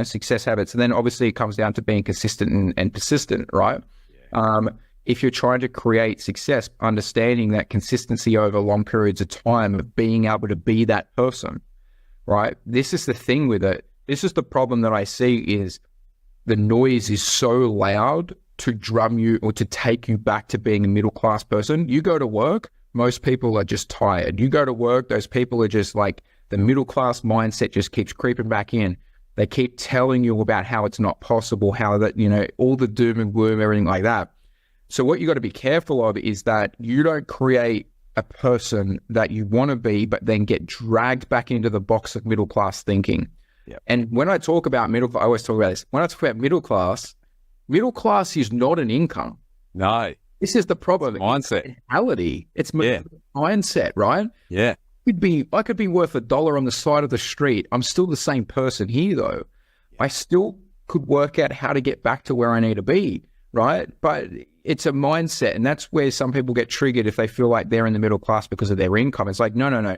success habits. And then obviously it comes down to being consistent and persistent, right? Yeah. If you're trying to create success, understanding that consistency over long periods of time of being able to be that person, right? This is the thing with it. This is the problem that I see is the noise is so loud to drum you or to take you back to being a middle-class person. You go to work, most people are just tired. You go to work, those people are just like, the middle-class mindset just keeps creeping back in. They keep telling you about how it's not possible, how that, all the doom and gloom, everything like that. So what you got to be careful of is that you don't create a person that you want to be, but then get dragged back into the box of middle-class thinking. Yep. And when I talk about I always talk about this. When I talk about middle class is not an income. No. This is the problem. It's mindset. Reality. It's mindset, right? Yeah. I could be worth $1 on the side of the street. I'm still the same person here, though. I still could work out how to get back to where I need to be, right? But it's a mindset, and that's where some people get triggered if they feel like they're in the middle class because of their income. It's like, no.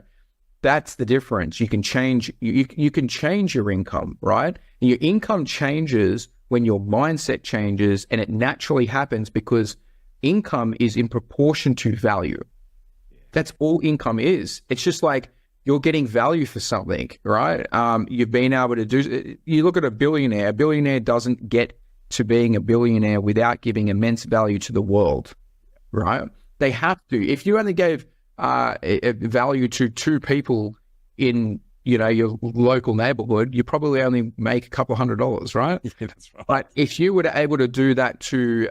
That's the difference. You can change. You can change your income, right? And your income changes when your mindset changes, and it naturally happens because income is in proportion to value. That's all income is. It's just like you're getting value for something, right? You've been able to do, you look at a billionaire doesn't get to being a billionaire without giving immense value to the world, right? They have to. If you only gave value to 2 people in, your local neighborhood, you probably only make a couple $100, right? Yeah, that's right. But if you were able to do that to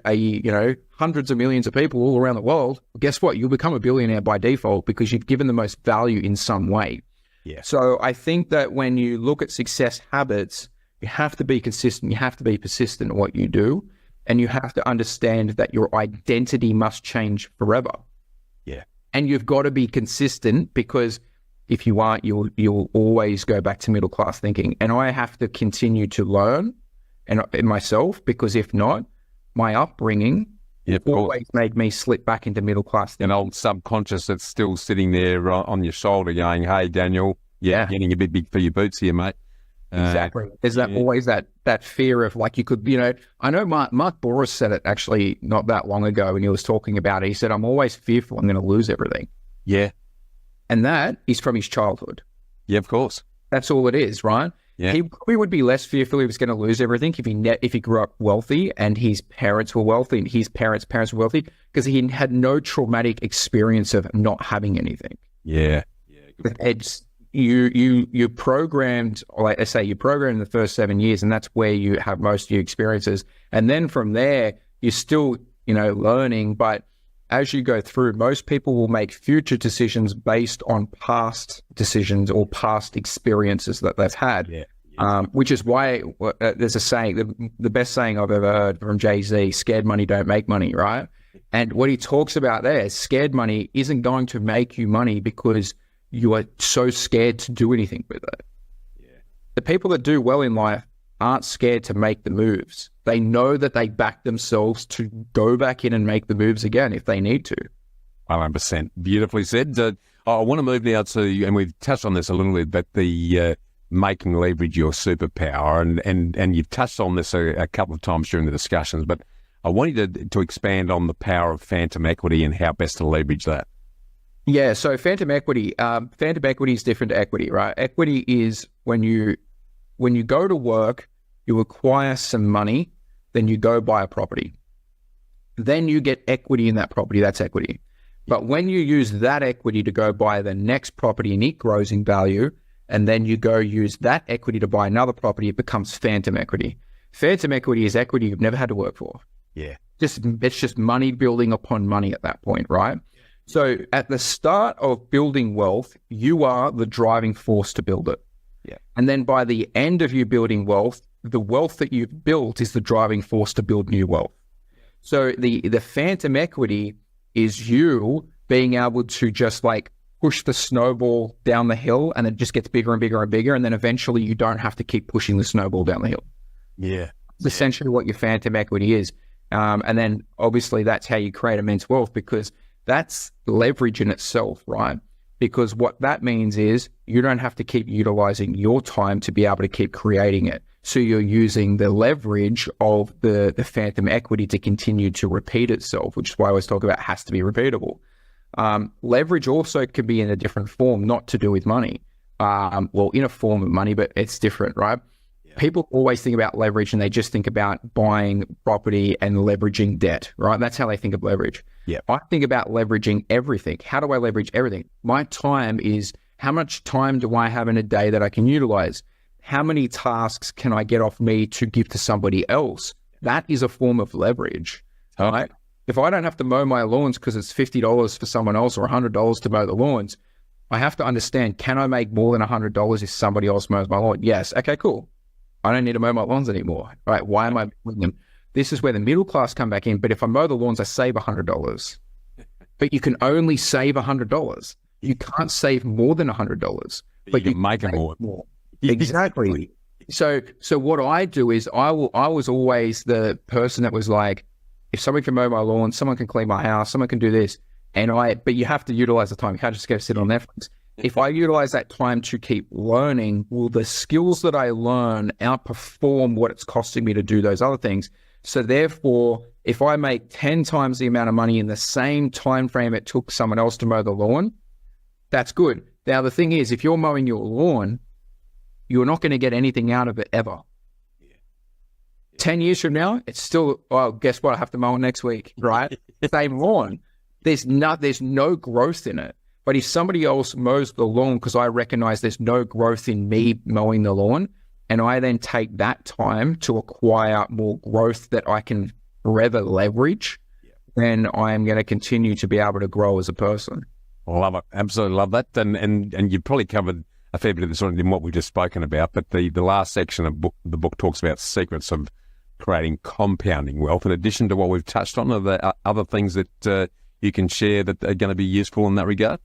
hundreds of millions of people all around the world, guess what? You'll become a billionaire by default because you've given the most value in some way. Yeah. So I think that when you look at success habits, you have to be consistent, you have to be persistent in what you do, and you have to understand that your identity must change forever. Yeah. And you've got to be consistent because if you aren't, you'll always go back to middle class thinking. And I have to continue to learn and myself, because if not, my upbringing Yeah, of course. always made me slip back into middle class. An old subconscious that's still sitting there on your shoulder going, hey, Daniel, Yeah. getting a bit big for your boots here, mate. Exactly. There's that always that fear of like you could, I know Mark Boris said it actually not that long ago when he was talking about it. He said, I'm always fearful I'm going to lose everything. Yeah. And that is from his childhood. Yeah, of course. That's all it is, right? Yeah. He probably would be less fearful he was going to lose everything if he grew up wealthy and his parents were wealthy and his parents' parents were wealthy, because he had no traumatic experience of not having anything. Yeah. It's you programmed, like I say, you programmed in the first 7 years, and that's where you have most of your experiences. And then from there, you're still, learning. But as you go through, most people will make future decisions based on past decisions or past experiences that they've had. Yeah. Which is why there's a saying, the best saying I've ever heard from Jay-Z, scared money don't make money, right? And what he talks about there is scared money isn't going to make you money because you are so scared to do anything with it. Yeah. The people that do well in life aren't scared to make the moves. They know that they back themselves to go back in and make the moves again if they need to. 100%. Beautifully said. I want to move now to, and we've touched on this a little bit, but the making leverage your superpower, and you've touched on this a couple of times during the discussions, but I want you to expand on the power of phantom equity and how best to leverage that. Yeah, so phantom equity is different to equity, right? Equity is when you go to work, you acquire some money, then you go buy a property. Then you get equity in that property, that's equity. But when you use that equity to go buy the next property and it grows in value, and then you go use that equity to buy another property, it becomes phantom equity. Phantom equity is equity you've never had to work for. Yeah. It's just money building upon money at that point, right? So at the start of building wealth, you are the driving force to build it. Yeah. And then by the end of you building wealth, the wealth that you've built is the driving force to build new wealth. So the phantom equity is you being able to just like push the snowball down the hill, and it just gets bigger and bigger and bigger. And then eventually you don't have to keep pushing the snowball down the hill. Yeah. It's essentially what your phantom equity is. And then obviously that's how you create immense wealth, because that's leverage in itself, right? Because what that means is you don't have to keep utilizing your time to be able to keep creating it. So you're using the leverage of the phantom equity to continue to repeat itself, which is why I always talk about it has to be repeatable. Leverage also can be in a different form, not to do with money. Well, in a form of money, but it's different, right? Yeah. People always think about leverage and they just think about buying property and leveraging debt, right? That's how they think of leverage. Yeah. I think about leveraging everything. How do I leverage everything? My time is, how much time do I have in a day that I can utilize? How many tasks can I get off me to give to somebody else? That is a form of leverage, right? If I don't have to mow my lawns because it's $50 for someone else or $100 to mow the lawns, I have to understand, can I make more than $100 if somebody else mows my lawn? Yes. Okay, cool. I don't need to mow my lawns anymore, right? Why am I mowing them? This is where the middle class come back in. But if I mow the lawns, I save $100. But you can only save $100. You can't save more than $100. But you can make it more. Exactly. So what I do is I was always the person that was like, if someone can mow my lawn, someone can clean my house, someone can do this, but you have to utilize the time. You can't just go sit on Netflix. If I utilize that time to keep learning, will the skills that I learn outperform what it's costing me to do those other things? So therefore, if I make 10 times the amount of money in the same time frame it took someone else to mow the lawn, that's good. Now, the thing is, if you're mowing your lawn, you're not going to get anything out of it ever. 10 years from now, it's still, oh, guess what? I have to mow it next week, right? Same lawn. There's no growth in it. But if somebody else mows the lawn because I recognize there's no growth in me mowing the lawn, and I then take that time to acquire more growth that I can forever leverage, then I am going to continue to be able to grow as a person. I love it. Absolutely love that. And you've probably covered a fair bit of this in what we've just spoken about, but the last section of the book talks about secrets of creating compounding wealth. In addition to what we've touched on, are there other things that you can share that are going to be useful in that regard?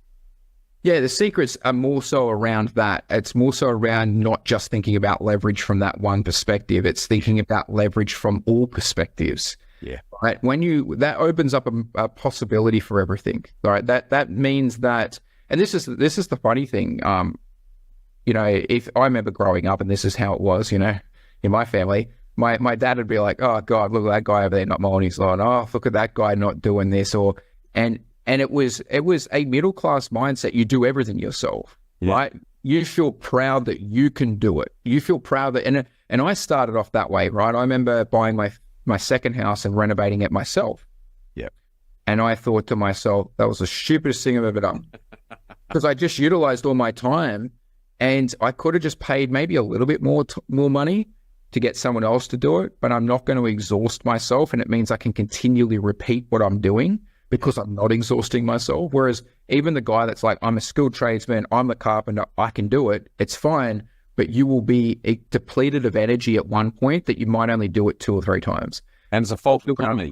Yeah, the secrets are more so around that. It's more so around not just thinking about leverage from that one perspective. It's thinking about leverage from all perspectives. Yeah. right? That opens up a possibility for everything, right? That means that, and this is the funny thing. If I remember growing up, and this is how it was, in my family, my dad would be like, "Oh God, look at that guy over there not mowing his lawn. Oh, look at that guy not doing this," and it was a middle class mindset. You do everything yourself, right? You feel proud that you can do it. You feel proud that, and I started off that way, right? I remember buying my second house and renovating it myself. Yeah. And I thought to myself, that was the stupidest thing I've ever done, because I just utilized all my time, and I could have just paid maybe a little bit more money to get someone else to do it, but I'm not going to exhaust myself, and it means I can continually repeat what I'm doing because I'm not exhausting myself. Whereas even the guy that's like, I'm a skilled tradesman, I'm a carpenter, I can do it, it's fine, but you will be depleted of energy at one point that you might only do it 2 or 3 times. And it's a false economy.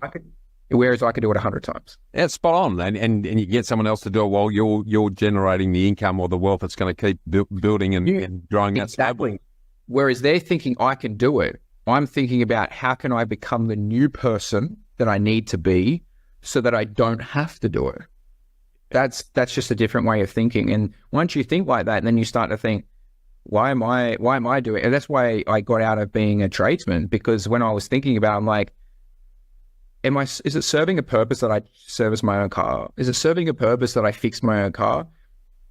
Whereas I could do it 100 times. Yeah, spot on. And you get someone else to do it while you're generating the income or the wealth that's going to keep building and growing. Exactly. Whereas they're thinking, I can do it. I'm thinking about, how can I become the new person that I need to be so that I don't have to do it? That's just a different way of thinking. And once you think like that, then you start to think, why am I doing it? And that's why I got out of being a tradesman, because when I was thinking about it, I'm like, is it serving a purpose that I service my own car? Is it serving a purpose that I fix my own car?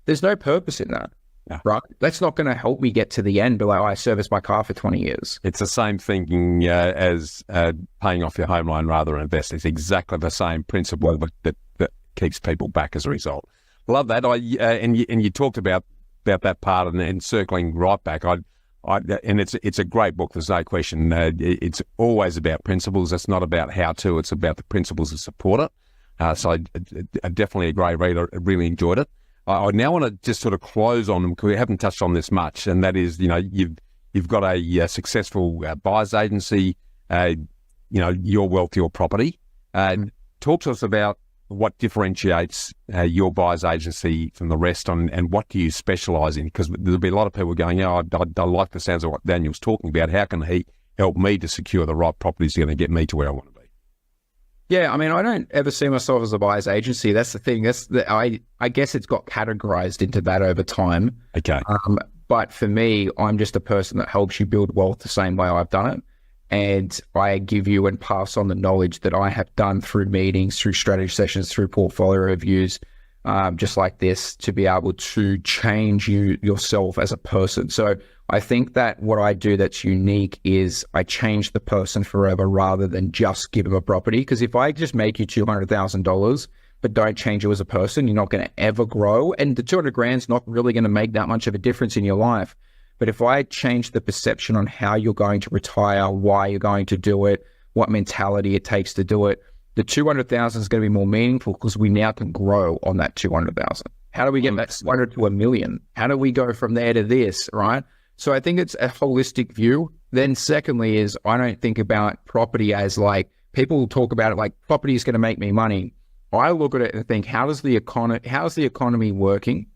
There's no purpose in that. Yeah. Right? That's not going to help me get to the end, but like, I serviced my car for 20 years. It's the same thinking as paying off your home loan rather than invest. It's exactly the same principle that keeps people back as a result. Love that. And you talked about that part and circling right back. And it's a great book. There's no question. It's always about principles. It's not about how to. It's about the principles that support it. So I definitely a great reader. I really enjoyed it. I now want to just sort of close on them, because we haven't touched on this much, and that is, you've got a successful buyer's agency, your wealth, your property. Talk to us about what differentiates your buyer's agency from the rest, and what do you specialise in? Because there'll be a lot of people going, I like the sounds of what Daniel's talking about. How can he help me to secure the right properties that are going to get me to where I want to be? Yeah, I mean, I don't ever see myself as a buyer's agency. That's the thing. I guess it's got categorized into that over time. Okay. But for me, I'm just a person that helps you build wealth the same way I've done it. And I give you and pass on the knowledge that I have done through meetings, through strategy sessions, through portfolio reviews, just like this, to be able to change yourself as a person. So I think that what I do that's unique is I change the person forever rather than just give them a property. Because if I just make you $200,000 but don't change you as a person, you're not going to ever grow. And the 200 grand's not really going to make that much of a difference in your life. But if I change the perception on how you're going to retire, why you're going to do it, what mentality it takes to do it, the 200,000 is going to be more meaningful, because we now can grow on that 200,000. How do we get that 200 to $1 million? How do we go from there to this, right? So I think it's a holistic view. Then secondly is, I don't think about property as like, people talk about it like property is going to make me money. I look at it and think, how's the economy working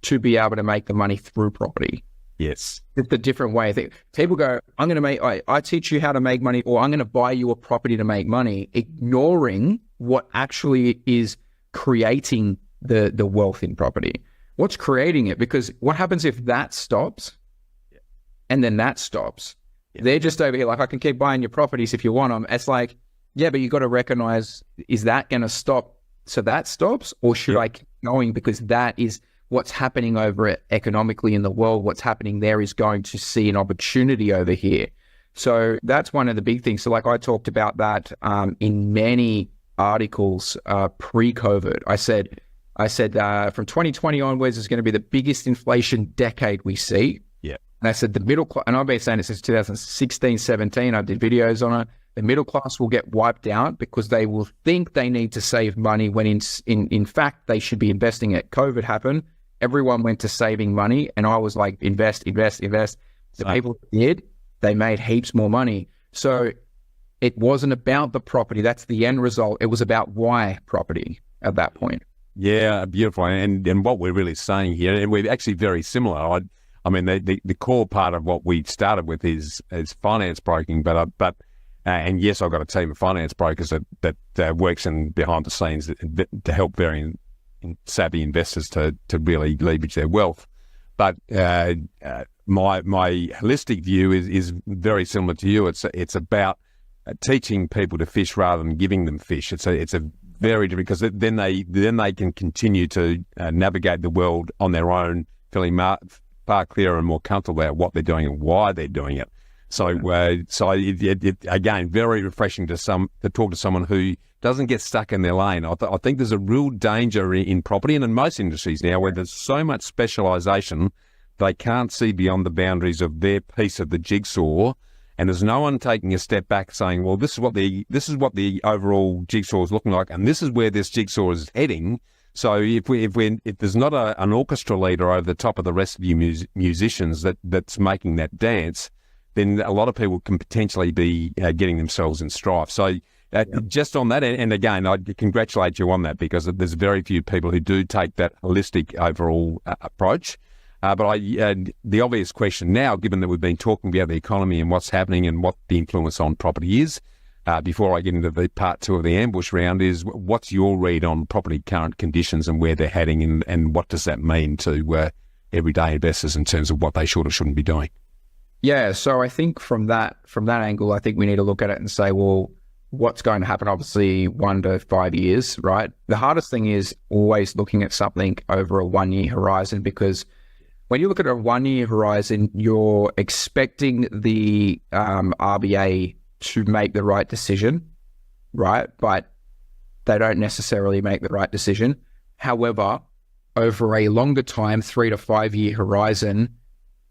to be able to make the money through property? Yes. It's a different way. I think people go, I teach you how to make money, or I'm going to buy you a property to make money, ignoring what actually is creating the wealth in property. What's creating it? Because what happens if that stops? And then that stops. Yeah. They're just over here like, I can keep buying your properties if you want them. It's like, yeah, but you got to recognize, is that going to stop so that stops? Or should I keep going, because that is what's happening over it economically in the world? What's happening there is going to see an opportunity over here. So that's one of the big things. So like I talked about that in many articles pre-COVID. I said from 2020 onwards is going to be the biggest inflation decade we see. And I said the middle class, and I've been saying it since 2016, 17, I did videos on it. The middle class will get wiped out because they will think they need to save money when in fact they should be investing it. COVID happened. Everyone went to saving money, and I was like, invest. The people that did, they made heaps more money. So it wasn't about the property. That's the end result. It was about why property at that point. Yeah, beautiful. And what we're really saying here, and we're actually very similar. I mean, the core part of what we started with is finance broking, but And yes, I've got a team of finance brokers that works in behind the scenes to help very savvy investors to really leverage their wealth. But my holistic view is very similar to you. It's about teaching people to fish rather than giving them fish. It's a very different, because then they can continue to navigate the world on their own, feeling far clearer and more comfortable about what they're doing and why they're doing it. So, again, very refreshing to talk to someone who doesn't get stuck in their lane. I think there's a real danger in property and in most industries now, where there's so much specialisation, they can't see beyond the boundaries of their piece of the jigsaw, and there's no one taking a step back saying, well, this is what the overall jigsaw is looking like, and this is where this jigsaw is heading. So if there's not an orchestra leader over the top of the rest of you musicians that's making that dance, then a lot of people can potentially be getting themselves in strife. So just on that, and again, I congratulate you on that, because there's very few people who do take that holistic overall approach. But the obvious question now, given that we've been talking about the economy and what's happening and what the influence on property is, before I get into the part 2 of the ambush round, is what's your read on property current conditions and where they're heading, and what does that mean to everyday investors in terms of what they should or shouldn't be doing? Yeah, so I think from that angle, I think we need to look at it and say, well, what's going to happen? Obviously, 1 to 5 years, right? The hardest thing is always looking at something over a 1-year horizon, because when you look at a 1-year horizon, you're expecting the RBA to make the right decision, right? But they don't necessarily make the right decision. However, over a longer time, 3 to 5 year horizon,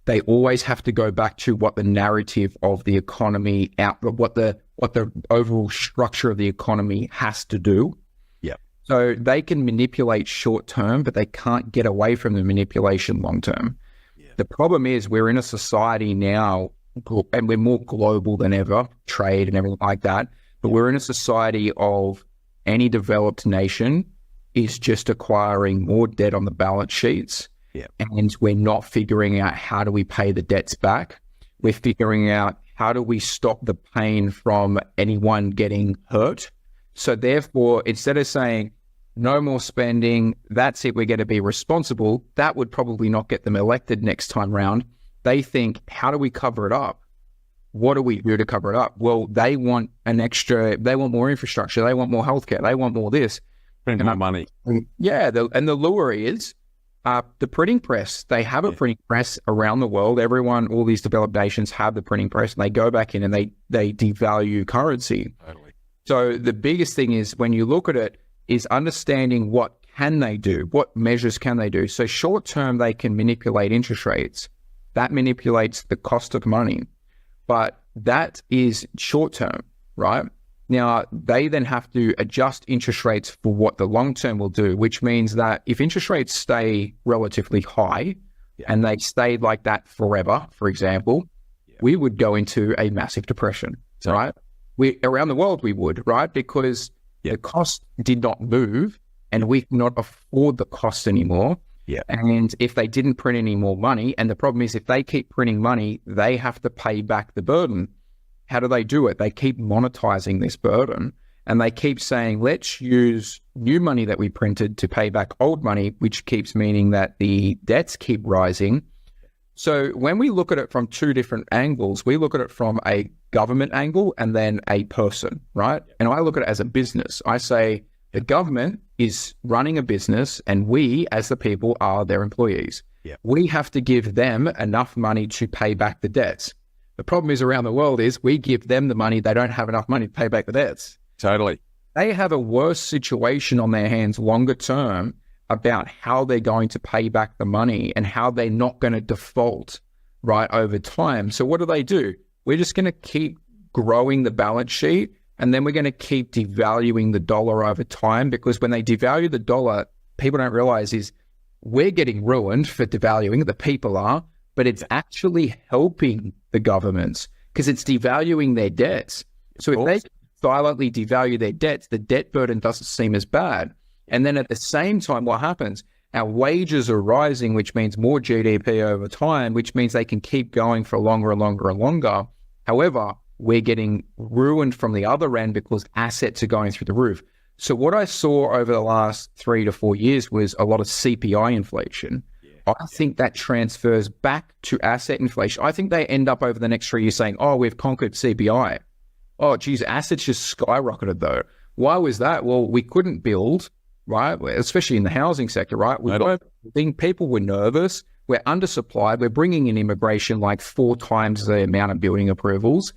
they always have to go back to what the narrative of the economy what the overall structure of the economy has to do. Yeah. So they can manipulate short term, but they can't get away from the manipulation long term. Yeah. The problem is we're in a society now, and we're more global than ever, trade and everything like that. But we're in a society of any developed nation is just acquiring more debt on the balance sheets. Yeah. And we're not figuring out how do we pay the debts back. We're figuring out how do we stop the pain from anyone getting hurt. So therefore, instead of saying no more spending, that's it, we're going to be responsible, that would probably not get them elected next time round. They think, how do we cover it up? What do we do to cover it up? Well, they want they want more infrastructure, they want more healthcare, they want more this. Spend more money. Yeah, and the lure is the printing press. They have a printing press around the world. All these developed nations have the printing press, and they go back in and they devalue currency. Totally. So the biggest thing is, when you look at it, is understanding what can they do? What measures can they do? So short term, they can manipulate interest rates. That manipulates the cost of money. But that is short term, right? Now, they then have to adjust interest rates for what the long term will do, which means that if interest rates stay relatively high and they stayed like that forever, for example, we would go into a massive depression, right? Around the world, we would, right? Because the cost did not move and we cannot afford the cost anymore. Yeah. And if they didn't print any more money, and the problem is if they keep printing money, they have to pay back the burden. How do they do it? They keep monetizing this burden, and they keep saying, let's use new money that we printed to pay back old money, which keeps meaning that the debts keep rising. So when we look at it from 2 different angles, we look at it from a government angle and then a person, right? And I look at it as a business. I say the government is running a business and we as the people are their employees. Yeah. We have to give them enough money to pay back the debts. The problem is around the world is we give them the money, they don't have enough money to pay back the debts. Totally. They have a worse situation on their hands longer term about how they're going to pay back the money and how they're not going to default right over time. So what do? We're just going to keep growing the balance sheet, and then we're going to keep devaluing the dollar over time, because when they devalue the dollar, people don't realize is we're getting ruined for devaluing, the people are, but it's actually helping the governments because it's devaluing their debts. So if they violently devalue their debts, the debt burden doesn't seem as bad. And then at the same time, what happens? Our wages are rising, which means more GDP over time, which means they can keep going for longer and longer and longer. However, we're getting ruined from the other end because assets are going through the roof. So what I saw over the last 3 to 4 years was a lot of CPI inflation. I think that transfers back to asset inflation. I think they end up over the next 3 years saying, oh, we've conquered CPI. Oh, geez, assets just skyrocketed though. Why was that? Well, we couldn't build, right? Especially in the housing sector, right? I think people were nervous. We're undersupplied. We're bringing in immigration like 4 times the amount of building approvals.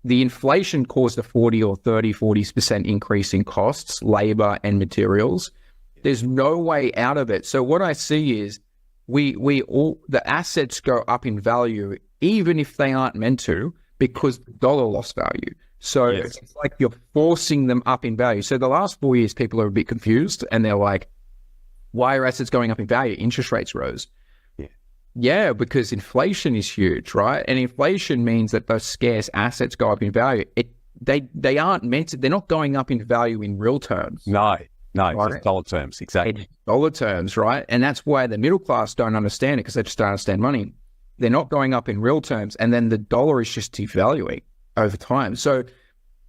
The inflation caused a 40% increase in costs, labor and materials. There's no way out of it. So what I see is the assets go up in value, even if they aren't meant to, because the dollar lost value. So it's like you're forcing them up in value. So the last 4 years, people are a bit confused and they're like, why are assets going up in value? Interest rates rose. Yeah, because inflation is huge, right? And inflation means that those scarce assets go up in value. They aren't meant to, they're not going up in value in real terms. No, right? Just dollar terms, exactly. Dollar terms, right? And that's why the middle class don't understand it, because they just don't understand money. They're not going up in real terms, and then the dollar is just devaluing over time. So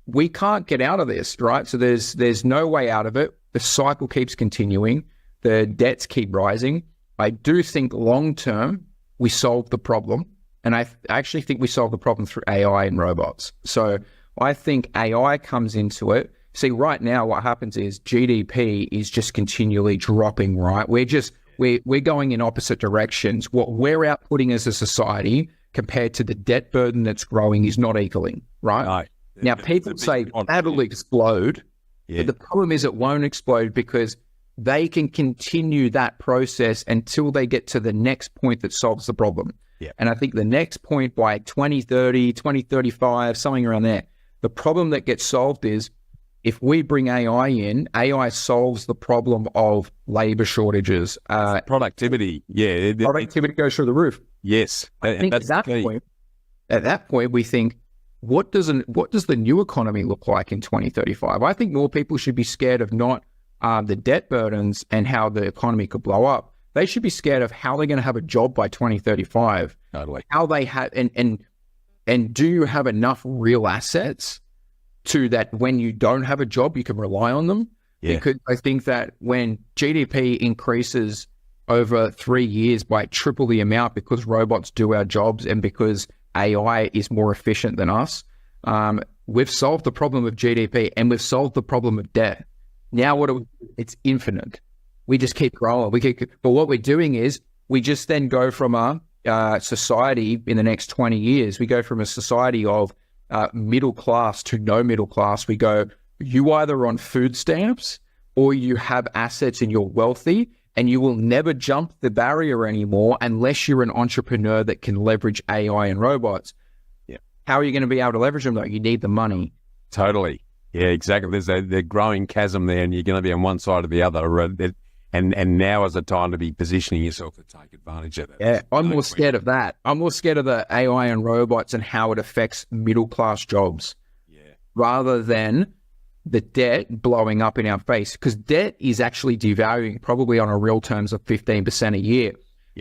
we can't get out of this, right? So there's no way out of it. The cycle keeps continuing. The debts keep rising. I do think long term we solve the problem, and I actually think we solve the problem through AI and robots. So I think AI comes into it. See, right now what happens is GDP is just continually dropping, right? We're going in opposite directions. What we're outputting as a society compared to the debt burden that's growing is not equaling, right? Now people say that'll explode, but the problem is it won't explode because they can continue that process until they get to the next point that solves the problem. And I think the next point by 2030, 2035, something around there, the problem that gets solved is if we bring AI in, AI solves the problem of labor shortages. Productivity. Productivity goes through the roof. Yes. I think at that point, we think, what does the new economy look like in 2035? I think more people should be scared of not the debt burdens and how the economy could blow up. They should be scared of how they're going to have a job by 2035. Totally. How they have, and do you have enough real assets to that when you don't have a job, you can rely on them? Because I think that when GDP increases over 3 years by triple the amount because robots do our jobs and because AI is more efficient than us, we've solved the problem of GDP and we've solved the problem of debt. Now it's infinite. We just keep growing. But what we're doing is we just then go from a society in the next 20 years, we go from a society of middle class to no middle class. We go, you either on food stamps or you have assets and you're wealthy, and you will never jump the barrier anymore unless you're an entrepreneur that can leverage AI and robots. How are you going to be able to leverage them though? You need the money. Totally. Yeah, exactly. There's a growing chasm there, and you're going to be on one side or the other. And now is the time to be positioning yourself to take advantage of it. Yeah, I'm more scared of that. I'm more scared of the AI and robots and how it affects middle-class jobs rather than the debt blowing up in our face. Because debt is actually devaluing probably on a real terms of 15% a year.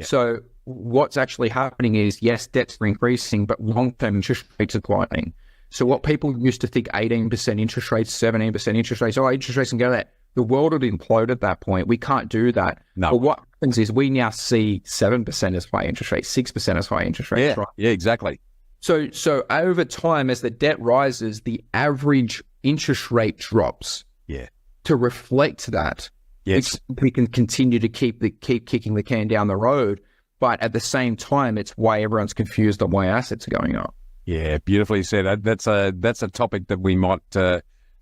So what's actually happening is, yes, debts are increasing, but long-term interest rates are declining. So what people used to think 18% interest rates, 17% interest rates, interest rates can go there. The world would implode at that point. We can't do that. No. But what happens is we now see 7% as high interest rates, 6% as high interest rates. Right? Yeah, exactly. So over time, as the debt rises, the average interest rate drops. To reflect that. Yes. We can continue to keep kicking the can down the road. But at the same time, it's why everyone's confused on why assets are going up. Yeah, beautifully said. That's a topic that we might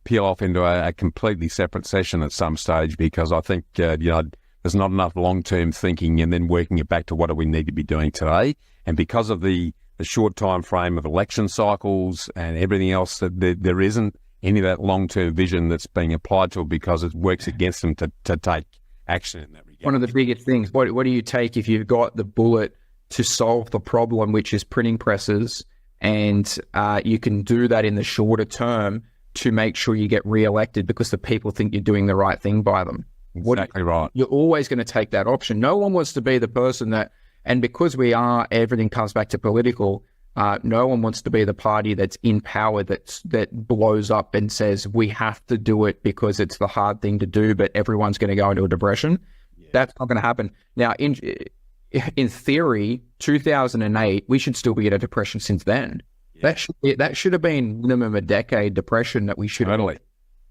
peel off into a completely separate session at some stage, because I think there's not enough long-term thinking and then working it back to what do we need to be doing today. And because of the short time frame of election cycles and everything else, that there isn't any of that long-term vision that's being applied to it, because it works against them to take action in that regard. One of the biggest things, what do you take if you've got the bullet to solve the problem, which is printing presses, and you can do that in the shorter term to make sure you get re-elected because the people think you're doing the right thing by them? Exactly right. You're always going to take that option. No one wants to be the person that, and because everything comes back to political, No one wants to be the party that's in power that blows up and says we have to do it because it's the hard thing to do, but everyone's going to go into a depression. Yeah. That's not going to happen. Now, in theory, 2008, we should still be in a depression since then. Yeah. That should have been minimum a decade depression that we should have. Totally.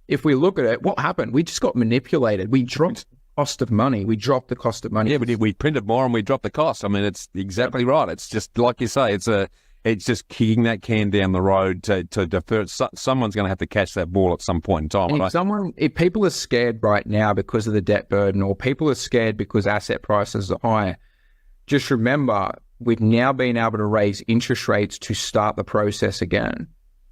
If we look at it, what happened? We just got manipulated. We dropped the cost of money. We dropped the cost of money. Yeah, we printed more and we dropped the cost. I mean, it's exactly right. It's just like you say, it's just kicking that can down the road to defer. Someone's going to have to catch that ball at some point in time. And if people are scared right now because of the debt burden, or people are scared because asset prices are high, just remember, we've now been able to raise interest rates to start the process again,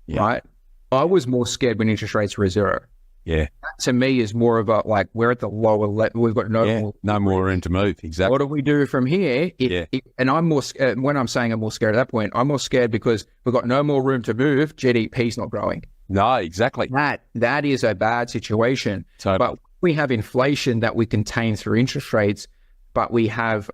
right? I was more scared when interest rates were zero. Yeah. That to me is more of a, like, we're at the lower level. We've got no more room to move. Exactly. What do we do from here? And I'm more, when I'm saying I'm more scared at that point, I'm more scared because we've got no more room to move. GDP's not growing. No, exactly. That is a bad situation. Totally. But we have inflation that we contain through interest rates, but we have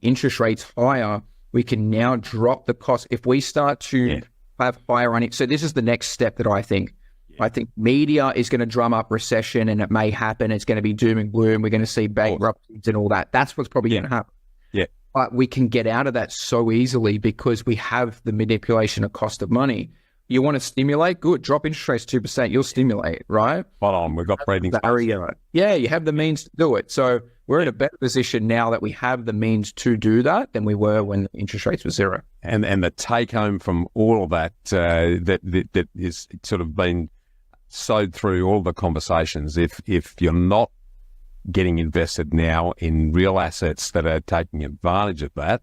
interest rates higher. We can now drop the cost. If we start to have higher running, so this is the next step that I think. I think media is going to drum up recession, and it may happen. It's going to be doom and gloom. We're going to see bankruptcies and all that. That's what's probably going to happen. Yeah. But we can get out of that so easily because we have the manipulation of cost of money. You want to stimulate? Good. Drop interest rates 2%. You'll stimulate, right? Spot on. We've got breathing space. Yeah, you have the means to do it. So we're in a better position now that we have the means to do that than we were when interest rates were zero. And the take home from all of that that is sort of been sowed through all the conversations. If you're not getting invested now in real assets that are taking advantage of that,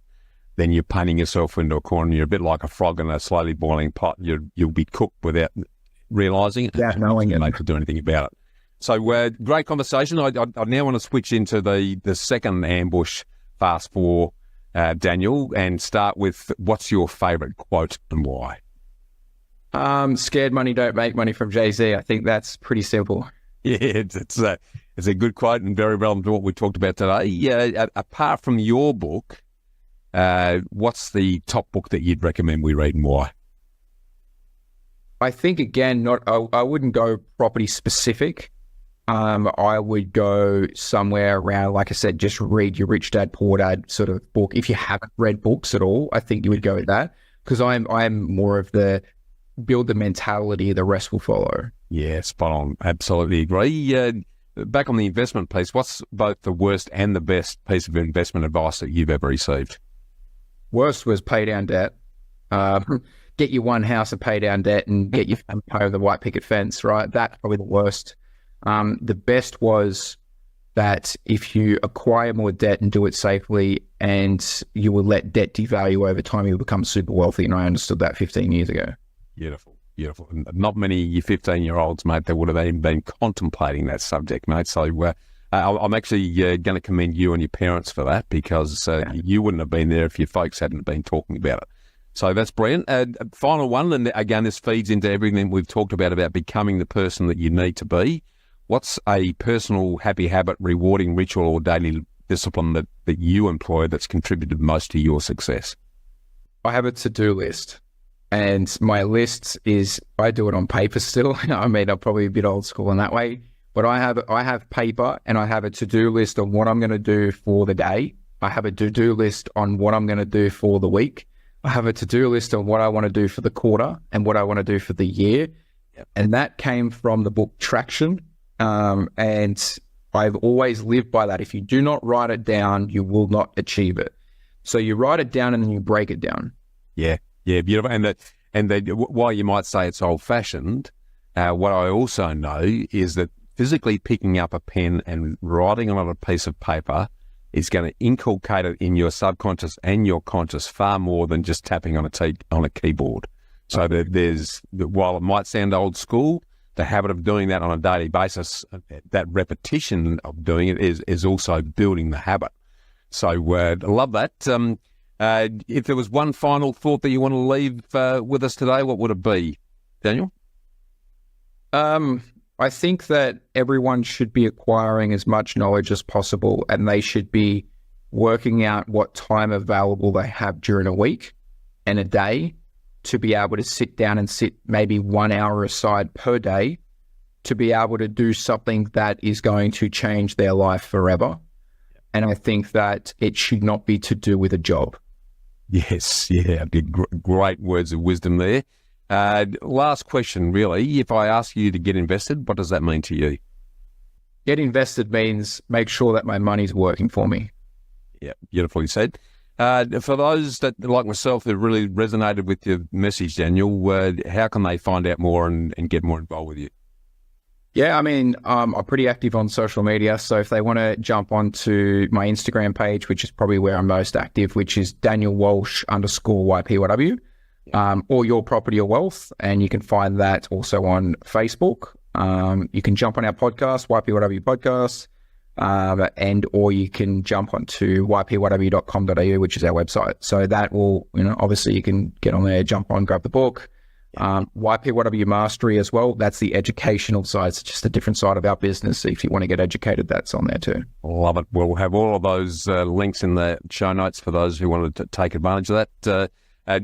then you're painting yourself into a corner. You're a bit like a frog in a slowly boiling pot. You'll be cooked without realising it. Without knowing it. Not to do anything about it. So great conversation. I now want to switch into the second ambush fast for Daniel, and start with, what's your favourite quote and why? Scared money don't make money, from Jay-Z. I think that's pretty simple. Yeah, it's a good quote and very relevant to what we talked about today. Yeah, apart from your book, what's the top book that you'd recommend we read and why? I think, again, I wouldn't go property specific. I would go somewhere around, like I said, just read your Rich Dad, Poor Dad sort of book. If you haven't read books at all, I think you would go with that, because I'm more of the build the mentality, the rest will follow. Yeah, spot on. Absolutely agree. Back on the investment piece, what's both the worst and the best piece of investment advice that you've ever received? Worst was pay down debt. Get your one house and pay down debt, and get your family home the white picket fence, right? That's probably the worst. The best was that if you acquire more debt and do it safely, and you will let debt devalue over time, you'll become super wealthy. And I understood that 15 years ago. Beautiful. Not many 15-year-olds, mate, that would have even been contemplating that subject, mate. So I'm actually going to commend you and your parents for that, because you wouldn't have been there if your folks hadn't been talking about it. So that's brilliant. Final one, and again, this feeds into everything we've talked about becoming the person that you need to be. What's a personal happy habit, rewarding ritual, or daily discipline that you employ that's contributed most to your success? I have a to-do list. And my list is, I do it on paper still. I mean, I'm probably a bit old school in that way, but I have paper, and I have a to-do list on what I'm going to do for the day. I have a to-do list on what I'm going to do for the week. I have a to-do list on what I want to do for the quarter and what I want to do for the year. And that came from the book Traction. And I've always lived by that. If you do not write it down, you will not achieve it. So you write it down and then you break it down. Yeah, beautiful. And while you might say it's old-fashioned, what I also know is that physically picking up a pen and writing on a piece of paper is going to inculcate it in your subconscious and your conscious far more than just tapping on a keyboard. So while it might sound old school, the habit of doing that on a daily basis, that repetition of doing it is also building the habit. So I love that. If there was one final thought that you want to leave with us today, what would it be, Daniel? I think that everyone should be acquiring as much knowledge as possible, and they should be working out what time available they have during a week and a day, to be able to sit down and sit maybe 1 hour aside per day to be able to do something that is going to change their life forever. And I think that it should not be to do with a job. Yes, yeah, great words of wisdom there. Last question, really. If I ask you to get invested, what does that mean to you? Get invested means make sure that my money's working for me. Yeah, beautifully said. For those that, like myself, that really resonated with your message, Daniel, how can they find out more and get more involved with you? Yeah, I mean, I'm pretty active on social media. So if they want to jump onto my Instagram page, which is probably where I'm most active, which is Daniel Walsh _YPYW, or Your Property or Wealth. And you can find that also on Facebook. You can jump on our podcast, YPYW Podcast, or you can jump onto ypyw.com.au, which is our website. So that will, obviously you can get on there, jump on, grab the book. YPYW Mastery as well. That's the educational side. It's just a different side of our business. So if you want to get educated, that's on there too. Love it. We'll have all of those links in the show notes for those who want to take advantage of that.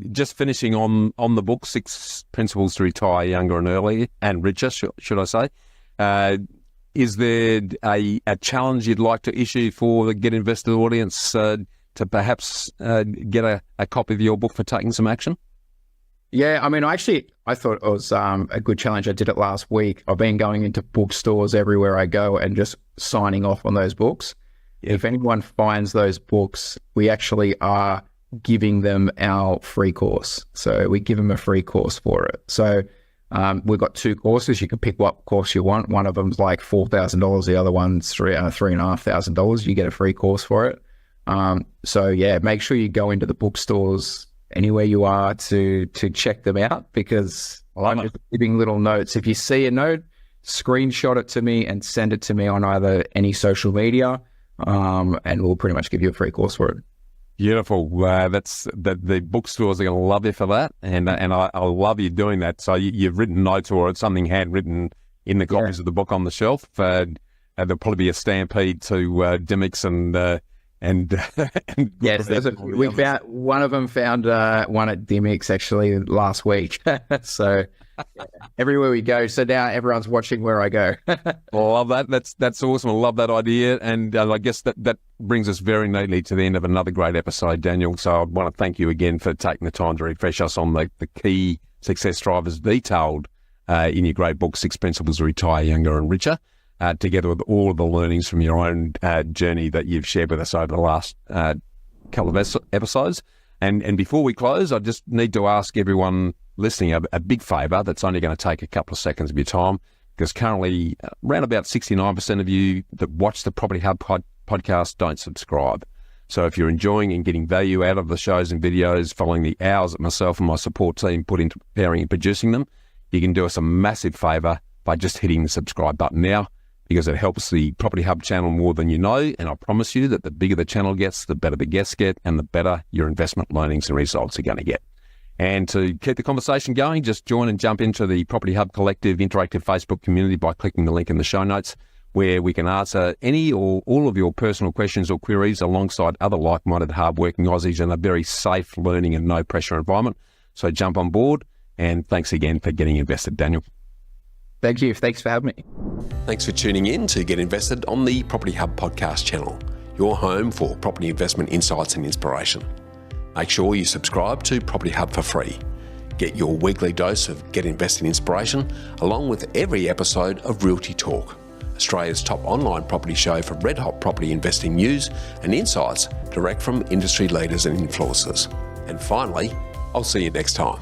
Just finishing on the book, 6 Principles to Retire Younger and Earlier and Richer, should I say. Is there a challenge you'd like to issue for the Get Invested audience to perhaps get a copy of your book for taking some action? Yeah, I mean, I thought it was a good challenge. I did it last week. I've been going into bookstores everywhere I go and just signing off on those books. Yeah. If anyone finds those books, we actually are giving them our free course. So we give them a free course for it. So we've got 2 courses. You can pick what course you want. One of them's like $4,000. The other one's $3,500. You get a free course for it. So yeah, make sure you go into the bookstores anywhere you are to check them out, because I'm just giving little notes. If you see a note, screenshot it to me and send it to me on either any social media, and we'll pretty much give you a free course for it. Beautiful. The bookstores are going to love you for that, and I love you doing that. So you've written notes or something handwritten in the copies of the book on the shelf. There'll probably be a stampede to Dimmicks and yes, we found one of them found one at Dimmicks actually last week. So everywhere we go, so now everyone's watching where I go. I love that. That's awesome. I love that idea, and I guess that brings us very neatly to the end of another great episode, Daniel. So I want to thank you again for taking the time to refresh us on the key success drivers detailed in your great book, 6 Principles to Retire Younger and Richer. Together with all of the learnings from your own journey that you've shared with us over the last couple of episodes. And before we close, I just need to ask everyone listening a big favour that's only going to take a couple of seconds of your time, because currently around about 69% of you that watch the Property Hub podcast don't subscribe. So if you're enjoying and getting value out of the shows and videos following the hours that myself and my support team put into preparing and producing them, you can do us a massive favour by just hitting the subscribe button now, because it helps the Property Hub channel more than you know. And I promise you that the bigger the channel gets, the better the guests get, and the better your investment learnings and results are going to get. And to keep the conversation going, just join and jump into the Property Hub Collective interactive Facebook community by clicking the link in the show notes, where we can answer any or all of your personal questions or queries alongside other like-minded, hard-working Aussies in a very safe, learning and no-pressure environment. So jump on board, and thanks again for getting invested, Daniel. Thank you. Thanks for having me. Thanks for tuning in to Get Invested on the Property Hub podcast channel, your home for property investment insights and inspiration. Make sure you subscribe to Property Hub for free. Get your weekly dose of Get Invested inspiration, along with every episode of Realty Talk, Australia's top online property show for red-hot property investing news and insights direct from industry leaders and influencers. And finally, I'll see you next time.